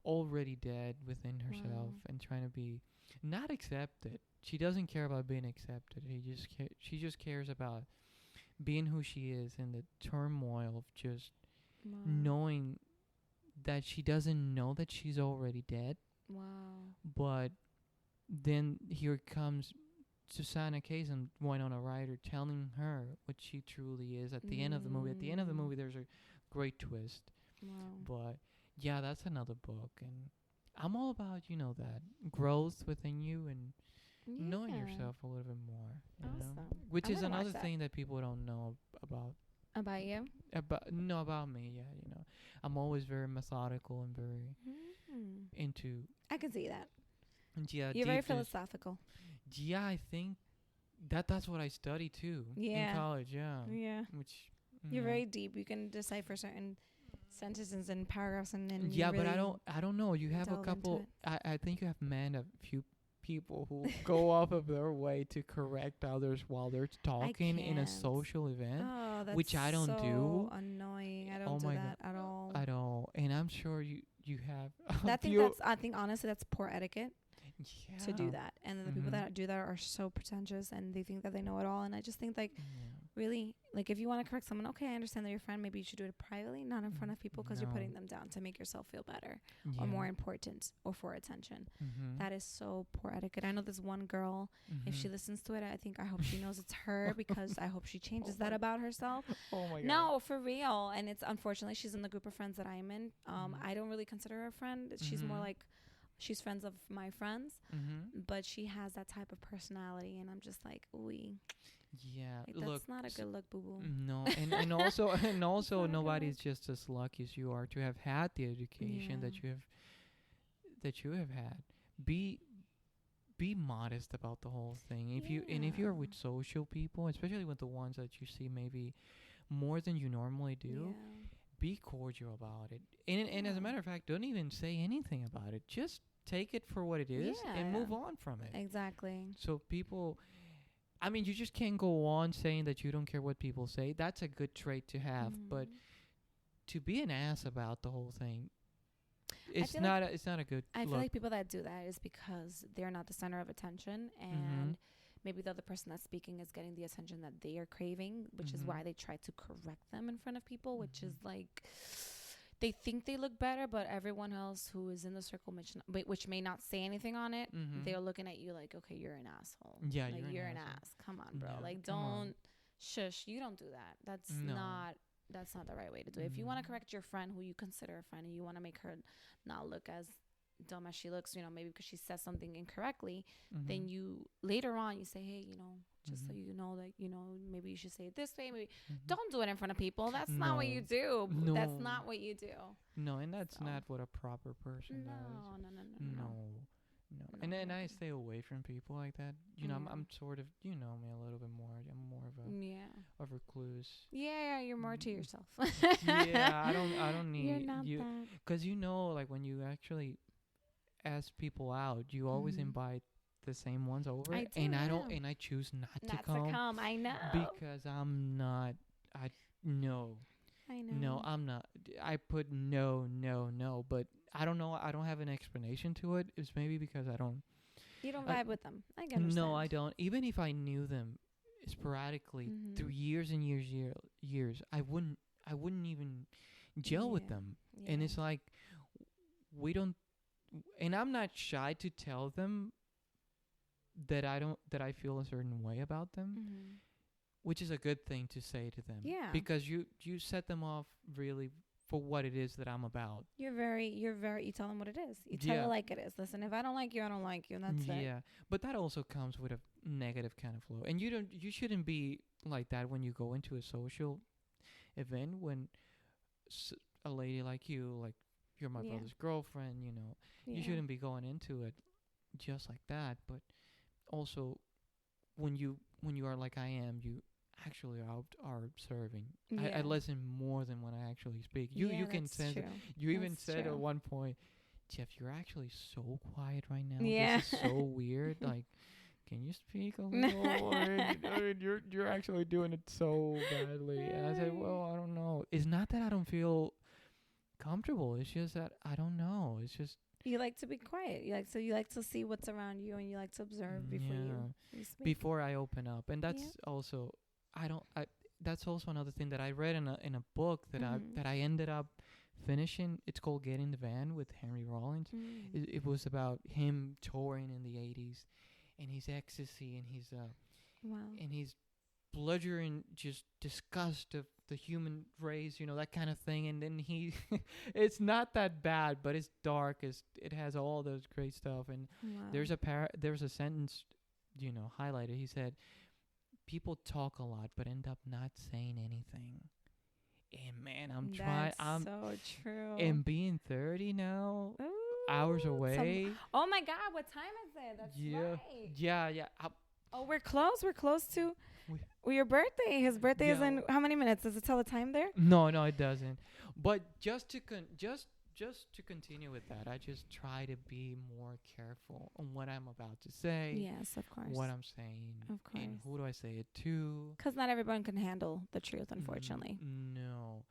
Speaker 2: already dead within herself and trying to be not accepted. She doesn't care about being accepted. She just cares about being who she is, in the turmoil of just knowing that she doesn't know that she's already dead. Wow. But then here comes Susanna Kazem, Winona Ryder, telling her what she truly is at the end of the movie. At the end of the movie, there's a great twist. Wow. But yeah, that's another book, and I'm all about that growth within you and knowing yourself a little bit more. Awesome. Which is another thing that people don't know about.
Speaker 3: About you?
Speaker 2: About me. Yeah, I'm always very methodical and very into.
Speaker 3: I can see that.
Speaker 2: Yeah,
Speaker 3: you're very philosophical.
Speaker 2: Yeah, I think that's what I study too in college. Yeah.
Speaker 3: Yeah.
Speaker 2: Which
Speaker 3: you're very deep. You can decipher certain sentences and paragraphs and
Speaker 2: Yeah,
Speaker 3: really
Speaker 2: but I don't know. You have a
Speaker 3: delve into
Speaker 2: couple.
Speaker 3: it.
Speaker 2: I think you have met a few people who go off of their way to correct others while they're talking in a
Speaker 3: can't.
Speaker 2: social event.
Speaker 3: Oh, that's
Speaker 2: Which I don't
Speaker 3: so
Speaker 2: do.
Speaker 3: annoying. I
Speaker 2: Oh
Speaker 3: don't do
Speaker 2: my
Speaker 3: that at all.
Speaker 2: At all. And I'm sure you have.
Speaker 3: I think honestly that's poor etiquette
Speaker 2: yeah.
Speaker 3: to do that. And then the people
Speaker 2: Mhm.
Speaker 3: that do that are so pretentious and they think that they know it all. And I just think like
Speaker 2: Yeah.
Speaker 3: really, like if you want to correct someone, okay, I understand that you're your friend. Maybe you should do it privately, not in front of people, because you're
Speaker 2: No.
Speaker 3: putting them down to make yourself feel better
Speaker 2: Yeah.
Speaker 3: or more important or for attention.
Speaker 2: Mhm.
Speaker 3: That is so poor etiquette. I know this one girl, if she
Speaker 2: Mhm.
Speaker 3: listens to it, I hope she knows it's her, because I hope she changes that about herself.
Speaker 2: Oh my god.
Speaker 3: No, for real. And it's unfortunately she's in the group of friends that I'm in.
Speaker 2: Mhm.
Speaker 3: I don't really consider her a friend. She's more
Speaker 2: Mhm.
Speaker 3: like she's friends of my friends,
Speaker 2: Mhm.
Speaker 3: but she has that type of personality, and I'm just like, ooh,
Speaker 2: Yeah.
Speaker 3: like,
Speaker 2: Look.
Speaker 3: that's not a good look, boo boo.
Speaker 2: No, and also and also
Speaker 3: not a good
Speaker 2: nobody's just as lucky as you are to have had the education
Speaker 3: Yeah.
Speaker 2: that you have had. Be modest about the whole thing. If you're with
Speaker 3: Yeah.
Speaker 2: social people, especially with the ones that you see maybe more than you normally do,
Speaker 3: Yeah.
Speaker 2: be cordial about it. And as a
Speaker 3: Yeah.
Speaker 2: matter of fact, don't even say anything about it. Just take it for what it is and move
Speaker 3: Yeah.
Speaker 2: on from it.
Speaker 3: Exactly.
Speaker 2: So people, I mean, you just can't go on saying that you don't care what people say. That's a good trait to have, but
Speaker 3: Mhm.
Speaker 2: to be an ass about the whole thing,
Speaker 3: feel like
Speaker 2: it's not a good
Speaker 3: I feel
Speaker 2: look.
Speaker 3: like people that do that is because they're not the center of attention, and maybe the other person that's speaking is getting the attention that they are craving, which is
Speaker 2: Mhm.
Speaker 3: why they try to correct them in front of people, which
Speaker 2: Mhm.
Speaker 3: is like they think they look better, but everyone else who is in the circle, which may not say anything on it,
Speaker 2: Mhm.
Speaker 3: they're looking at you like, okay, you're an asshole.
Speaker 2: Yeah,
Speaker 3: like
Speaker 2: you're
Speaker 3: an
Speaker 2: an asshole.
Speaker 3: ass. Come on, bro.
Speaker 2: Yeah,
Speaker 3: Like,
Speaker 2: come on.
Speaker 3: don't shush. You don't do that. That's
Speaker 2: No.
Speaker 3: not. That's not the right way to do it. If you want to
Speaker 2: Mhm.
Speaker 3: correct your friend who you consider a friend and you want to make her not look as dumb as she looks, maybe because she says something incorrectly, then
Speaker 2: Mhm.
Speaker 3: you later on you say, hey, just so
Speaker 2: Mhm.
Speaker 3: you know that maybe you should say it this way. Maybe
Speaker 2: Mhm.
Speaker 3: don't do it in front of people. That's not what you do.
Speaker 2: No.
Speaker 3: That's not what you do.
Speaker 2: No, and that's
Speaker 3: So.
Speaker 2: not what a proper person does.
Speaker 3: No.
Speaker 2: No. And
Speaker 3: No,
Speaker 2: then I
Speaker 3: never.
Speaker 2: stay away from people like that. You know,
Speaker 3: Yeah.
Speaker 2: I'm sort of, you know me a little bit more. I'm more of
Speaker 3: Yeah.
Speaker 2: a recluse.
Speaker 3: Yeah, you're more to
Speaker 2: Mm.
Speaker 3: yourself.
Speaker 2: Yeah, I don't
Speaker 3: You're
Speaker 2: need
Speaker 3: not
Speaker 2: you,
Speaker 3: that.
Speaker 2: cause like when you actually ask people out, you always
Speaker 3: Mhm.
Speaker 2: invite the same ones over,
Speaker 3: I do,
Speaker 2: and I don't,
Speaker 3: yeah.
Speaker 2: and I choose not to
Speaker 3: Not
Speaker 2: come
Speaker 3: to come. I know.
Speaker 2: because I'm not. No,
Speaker 3: I know.
Speaker 2: no, I'm not. I put no, but I don't know. I don't have an explanation to it. It's maybe because I don't.
Speaker 3: You don't
Speaker 2: I-
Speaker 3: vibe with them. I can understand.
Speaker 2: No, I don't. Even if I knew them sporadically
Speaker 3: Mhm.
Speaker 2: through years and years, I wouldn't even gel with
Speaker 3: Yeah.
Speaker 2: them. And it's like we don't, and I'm not shy to tell them that I feel a certain way about them,
Speaker 3: Mhm.
Speaker 2: which is a good thing to say to them.
Speaker 3: Yeah.
Speaker 2: Because you set them off really for what it is that I'm about.
Speaker 3: You tell them what it is. You tell
Speaker 2: Yeah.
Speaker 3: it like it is. Listen, if I don't like you, I don't like you. And that's it.
Speaker 2: Yeah, but that also comes with a negative kind of flow, and you shouldn't be like that when you go into a social event. When a lady like you, like you're my
Speaker 3: Yeah.
Speaker 2: brother's girlfriend, you
Speaker 3: Yeah.
Speaker 2: shouldn't be going into it just like that. But also, when you are like I am, you actually are observing. I
Speaker 3: Yeah.
Speaker 2: listen more than when I actually speak. You can
Speaker 3: that's
Speaker 2: sense it.
Speaker 3: true.
Speaker 2: You even
Speaker 3: That's
Speaker 2: said
Speaker 3: true.
Speaker 2: at one point, Jeff, you're actually so quiet right now.
Speaker 3: Yeah.
Speaker 2: This is so weird. Like, can you speak a little? I mean, you're actually doing it so badly. And I said, well, I don't know. It's not that I don't feel comfortable. It's just that I don't know. It's just
Speaker 3: You like to be quiet. You like to see what's around you, and you like to observe before you speak.
Speaker 2: before I open up. And that's
Speaker 3: Yeah.
Speaker 2: also that's also another thing that I read in a book that
Speaker 3: Mhm.
Speaker 2: I ended up finishing. It's called Get in the Van with Henry Rollins.
Speaker 3: Mm.
Speaker 2: It was about him touring in the 80s and his ecstasy and
Speaker 3: Wow.
Speaker 2: his bludgeoning just disgust of the human race, that kind of thing. And then he it's not that bad, but it's dark. It has all those great stuff. And
Speaker 3: Wow.
Speaker 2: there's a sentence, highlighted. He said, people talk a lot but end up not saying anything. And man, I'm trying.
Speaker 3: That's so true.
Speaker 2: And being 30 now,
Speaker 3: Ooh,
Speaker 2: hours away.
Speaker 3: Oh my God, what time is it? That's right.
Speaker 2: Yeah.
Speaker 3: Oh, we're close. We're close to Well, your birthday. His birthday is
Speaker 2: Yeah.
Speaker 3: in how many minutes? Does it tell the time there?
Speaker 2: No, it doesn't. But just to just to continue with that, I just try to be more careful on what I'm about to say,
Speaker 3: Yes, of course.
Speaker 2: what I'm saying,
Speaker 3: Of
Speaker 2: and
Speaker 3: course.
Speaker 2: who do I say it to.
Speaker 3: Because not everyone can handle the truth, unfortunately.
Speaker 2: No.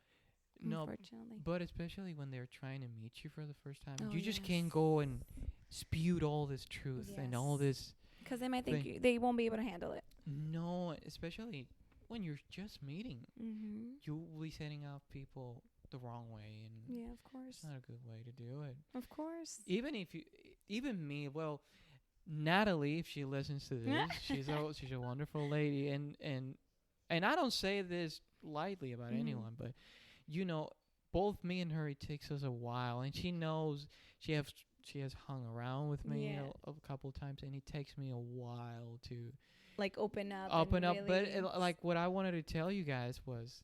Speaker 3: Unfortunately.
Speaker 2: But especially when they're trying to meet you for the first time,
Speaker 3: Oh,
Speaker 2: you just
Speaker 3: yes.
Speaker 2: can't go and spewed all this truth and all
Speaker 3: Yes.
Speaker 2: this.
Speaker 3: Because they might think
Speaker 2: thing.
Speaker 3: they won't be able to handle it.
Speaker 2: No, especially when you're just meeting,
Speaker 3: Mm-hmm.
Speaker 2: you will be setting up people the wrong way, and
Speaker 3: Yeah, of course.
Speaker 2: it's not a good way to do it.
Speaker 3: Of course.
Speaker 2: Even me, well, Natalie, if she listens to this, she's a wonderful lady, and I don't say this lightly about
Speaker 3: Mhm.
Speaker 2: anyone, but both me and her, it takes us a while, and she knows she has hung around with me
Speaker 3: Yeah.
Speaker 2: a couple of times, and it takes me a while to
Speaker 3: Like open up.
Speaker 2: open
Speaker 3: and
Speaker 2: up. But
Speaker 3: really
Speaker 2: like what I wanted to tell you guys was,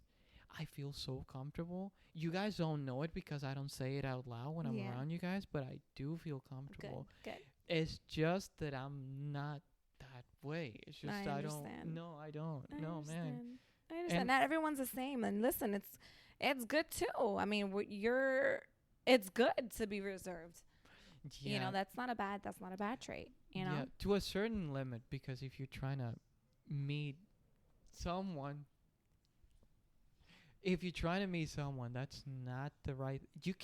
Speaker 2: I feel so comfortable. You guys don't know it because I don't say it out loud when I'm
Speaker 3: Yeah.
Speaker 2: around you guys, but I do feel
Speaker 3: Good.
Speaker 2: comfortable.
Speaker 3: Good.
Speaker 2: It's just that I'm not that way. It's just
Speaker 3: I
Speaker 2: I
Speaker 3: understand.
Speaker 2: don't. No, I don't.
Speaker 3: I
Speaker 2: No, man.
Speaker 3: understand. I understand.
Speaker 2: And-
Speaker 3: Not everyone's the same. And listen, it's good too. I mean, it's good to be reserved.
Speaker 2: Yeah.
Speaker 3: You know, that's not a bad trait. You know.
Speaker 2: Yeah, to a certain limit, because if you're trying to meet someone, that's not the right. You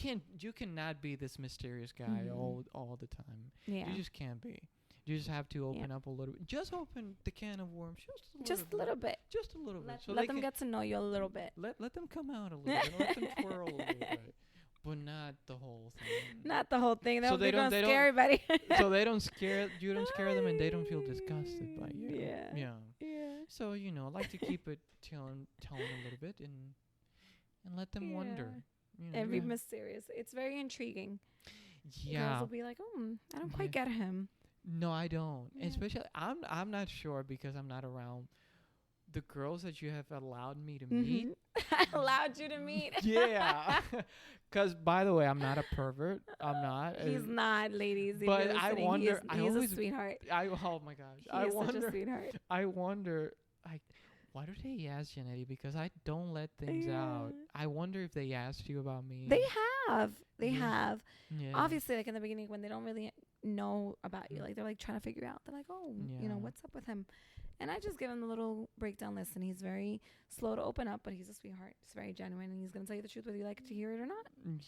Speaker 2: cannot be this mysterious guy
Speaker 3: Mhm.
Speaker 2: all the time.
Speaker 3: Yeah.
Speaker 2: You just can't be. You just have to open up a little bit. Just open the can of worms
Speaker 3: Just a little bit.
Speaker 2: Just a little bit. So
Speaker 3: Let
Speaker 2: they
Speaker 3: them
Speaker 2: can
Speaker 3: get to know you a little bit.
Speaker 2: let them come out a little bit. Let them twirl a little bit. But not the whole thing.
Speaker 3: Not the whole thing.
Speaker 2: So
Speaker 3: They're going to
Speaker 2: they
Speaker 3: scare everybody.
Speaker 2: So they don't scare you, don't scare them, and they don't feel disgusted by you.
Speaker 3: Yeah.
Speaker 2: Yeah.
Speaker 3: Yeah.
Speaker 2: So I like to keep it tone a little bit and let them wonder.
Speaker 3: And be
Speaker 2: yeah.
Speaker 3: mysterious. It's very intriguing. Girls
Speaker 2: Yeah.
Speaker 3: will be like, I don't quite get him.
Speaker 2: No, I don't.
Speaker 3: Yeah.
Speaker 2: Especially I'm not sure because I'm not around the girls that you have allowed me to meet.
Speaker 3: I allowed you to meet.
Speaker 2: Yeah. Because, by the way, I'm not a pervert. I'm not.
Speaker 3: He's not, ladies. If
Speaker 2: But
Speaker 3: you're
Speaker 2: I
Speaker 3: listening,
Speaker 2: wonder.
Speaker 3: He's a sweetheart.
Speaker 2: Oh my gosh.
Speaker 3: He
Speaker 2: I
Speaker 3: is
Speaker 2: wonder.
Speaker 3: such a sweetheart.
Speaker 2: I wonder. Like, why do they ask Yanery? Because I don't let things out. I wonder if they asked you about me.
Speaker 3: They have. They
Speaker 2: Yeah.
Speaker 3: have.
Speaker 2: Yeah.
Speaker 3: Obviously, like in the beginning when they don't really know about you, like they're like trying to figure out. They're like,
Speaker 2: Yeah.
Speaker 3: what's up with him? And I just give him the little breakdown list, and he's very slow to open up, but he's a sweetheart. He's very genuine, and he's gonna tell you the truth whether you like to hear it or not.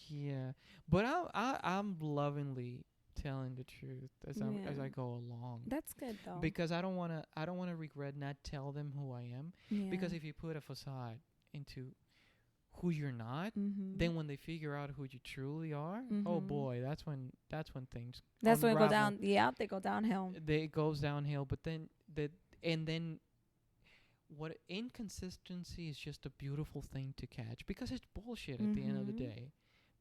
Speaker 2: Yeah. But I'm lovingly telling the truth as I go along.
Speaker 3: That's good though.
Speaker 2: Because I don't wanna regret not tell them who I am. Because if you put a facade into who you're not, then when they figure out who you truly are, oh boy, that's when things
Speaker 3: that's when it go
Speaker 2: unravel.
Speaker 3: down. Yeah, they go downhill.
Speaker 2: It goes downhill. But then what inconsistency is just a beautiful thing to catch because it's bullshit at the end of the day.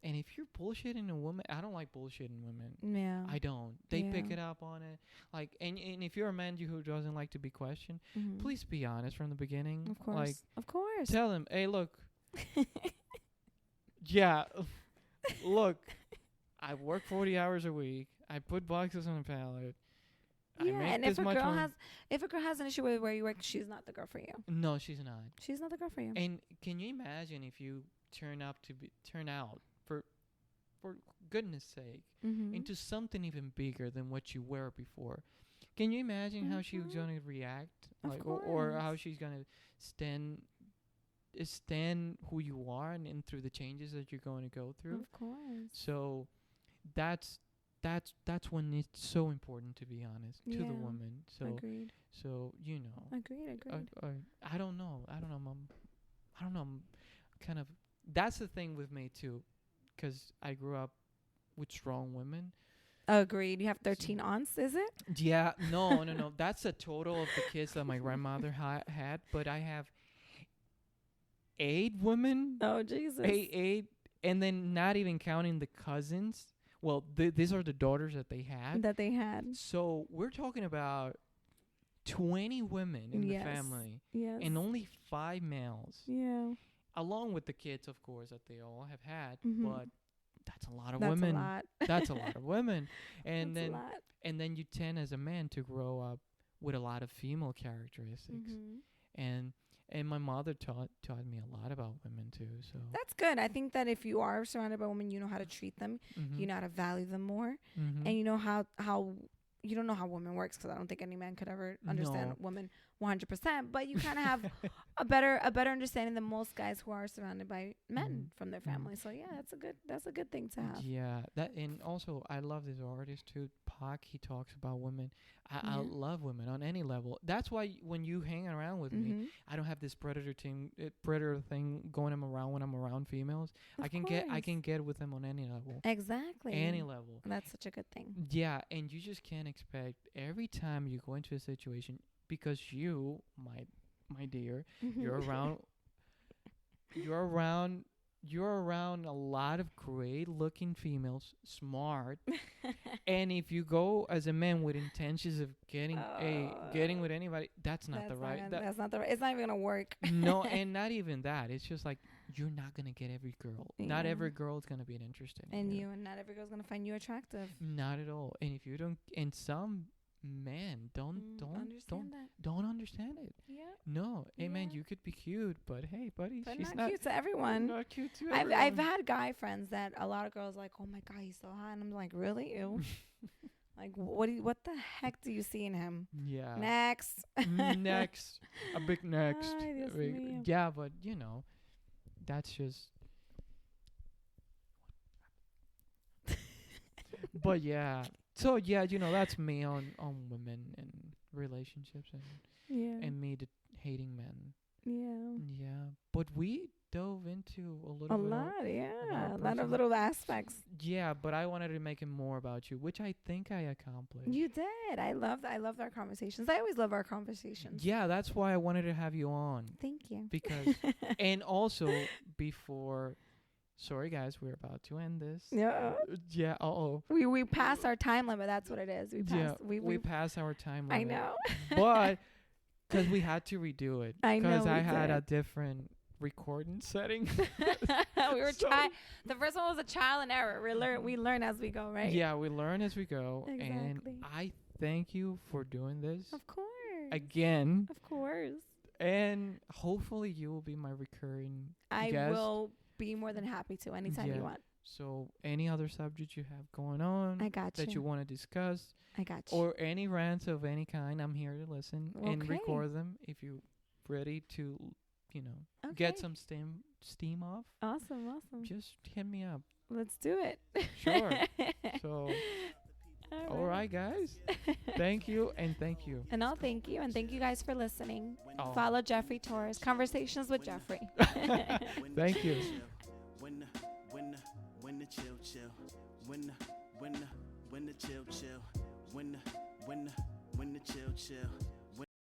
Speaker 2: And if you're bullshitting a woman, I don't like bullshitting women.
Speaker 3: Yeah.
Speaker 2: I don't. They pick it up on it. Like, and if you're a man who doesn't like to be questioned, please be honest from the beginning.
Speaker 3: Of course.
Speaker 2: Like,
Speaker 3: of course.
Speaker 2: tell them, hey, look. Yeah. Look, I work 40 hours a week. I put boxes on a pallet. I make
Speaker 3: and
Speaker 2: this
Speaker 3: if a
Speaker 2: much
Speaker 3: girl
Speaker 2: money.
Speaker 3: has an issue with where you work, she's not the girl for you.
Speaker 2: No, she's not.
Speaker 3: She's not the girl for you.
Speaker 2: And can you imagine if you turn out for goodness sake into something even bigger than what you were before? Can you imagine how she was going to react,
Speaker 3: Of
Speaker 2: or how
Speaker 3: course.
Speaker 2: she's going to stand who you are and through the changes that you're going to go through?
Speaker 3: Of course.
Speaker 2: So that's when it's so important to be honest to the woman. So
Speaker 3: Agreed.
Speaker 2: so
Speaker 3: Agreed.
Speaker 2: I don't know, Mom. I don't know. I'm kind of that's the thing with me too, because I grew up with strong women.
Speaker 3: Agreed. You have 13 aunts, is it?
Speaker 2: Yeah, no. That's a total of the kids that my grandmother had, but I have 8 women.
Speaker 3: Oh, Jesus.
Speaker 2: 8, and then not even counting the cousins. Well, these are the daughters that they had. So we're talking about 20 women in the family.
Speaker 3: Yes.
Speaker 2: And only 5 males.
Speaker 3: Yeah.
Speaker 2: Along with the kids, of course, that they all have had.
Speaker 3: Mhm.
Speaker 2: But that's a lot of
Speaker 3: That's
Speaker 2: women.
Speaker 3: a lot.
Speaker 2: That's a lot of women. And
Speaker 3: That's
Speaker 2: then
Speaker 3: a lot.
Speaker 2: and then you tend as a man to grow up with a lot of female characteristics. And my mother taught me a lot about women too. So
Speaker 3: That's good. I think that if you are surrounded by women, you know how to treat them. You know how to value them more, and you know how you don't know how women works, because I don't think any man could ever understand women 100%. But you kind of have a better understanding than most guys who are surrounded by men from their family. So yeah, that's a good thing to have.
Speaker 2: Yeah, that, and also I love this artist too, Pac. He talks about women. I love women on any level. That's why when you hang around with me, I don't have this predator thing going around when I'm around females. I can get with them on any level.
Speaker 3: Exactly.
Speaker 2: Any level.
Speaker 3: That's such a good thing.
Speaker 2: Yeah, and you just can't expect every time you go into a situation, because you, my dear, you're around a lot of great looking females, smart. And if you go as a man with intentions of getting with anybody, that's not the right.
Speaker 3: It's not even gonna work.
Speaker 2: No, and not even that. It's just like, you're not gonna get every girl.
Speaker 3: Yeah.
Speaker 2: Not every girl is gonna be interested in you.
Speaker 3: And not every girl's gonna find you attractive.
Speaker 2: Not at all. And if you don't, and some men don't understand it.
Speaker 3: Yeah.
Speaker 2: No, hey man, you could be cute, but hey, buddy,
Speaker 3: But
Speaker 2: she's
Speaker 3: not cute to everyone.
Speaker 2: Not cute to everyone.
Speaker 3: I've had guy friends that a lot of girls like, oh my god, he's so hot, and I'm like, really? Ew. Like, what the heck do you see in him?
Speaker 2: Yeah.
Speaker 3: Next.
Speaker 2: Next. A big next.
Speaker 3: Ay, Dios mío.
Speaker 2: Yeah, but that's just. But yeah. So yeah, that's me on women and relationships and me hating men.
Speaker 3: Yeah.
Speaker 2: Yeah, but we dove into a lot
Speaker 3: of little aspects.
Speaker 2: Yeah, but I wanted to make it more about you, which I think I accomplished.
Speaker 3: You did. I loved our conversations. I always love our conversations.
Speaker 2: Yeah, that's why I wanted to have you on.
Speaker 3: Thank you.
Speaker 2: Because and also before. Sorry, guys, we're about to end this.
Speaker 3: Yeah.
Speaker 2: Yeah.
Speaker 3: We passed our time limit. That's what it is.
Speaker 2: We passed our time limit.
Speaker 3: I know.
Speaker 2: But because we had to redo it.
Speaker 3: I know.
Speaker 2: Because I had a different recording setting.
Speaker 3: We were trying. The first one was a trial and error. We learn as we go, right?
Speaker 2: Yeah, we learn as we go.
Speaker 3: Exactly.
Speaker 2: And I thank you for doing this.
Speaker 3: Of course.
Speaker 2: Again.
Speaker 3: Of course.
Speaker 2: And hopefully you will be my recurring guest.
Speaker 3: I will be more than happy to anytime you want.
Speaker 2: So any other subject you have going on,
Speaker 3: I got
Speaker 2: that you want to discuss,
Speaker 3: I got you.
Speaker 2: or any rants of any kind, I'm here to listen and record them if you're ready to, get some steam off.
Speaker 3: Awesome.
Speaker 2: Just hit me up.
Speaker 3: Let's do it.
Speaker 2: Sure. So, all right, guys. Thank you. And thank you.
Speaker 3: And I'll thank you. And thank you guys for listening. Follow Jeffrey Torres. Conversations with Jeffrey.
Speaker 2: Thank you.
Speaker 1: When the chill. When the chill. When the chill.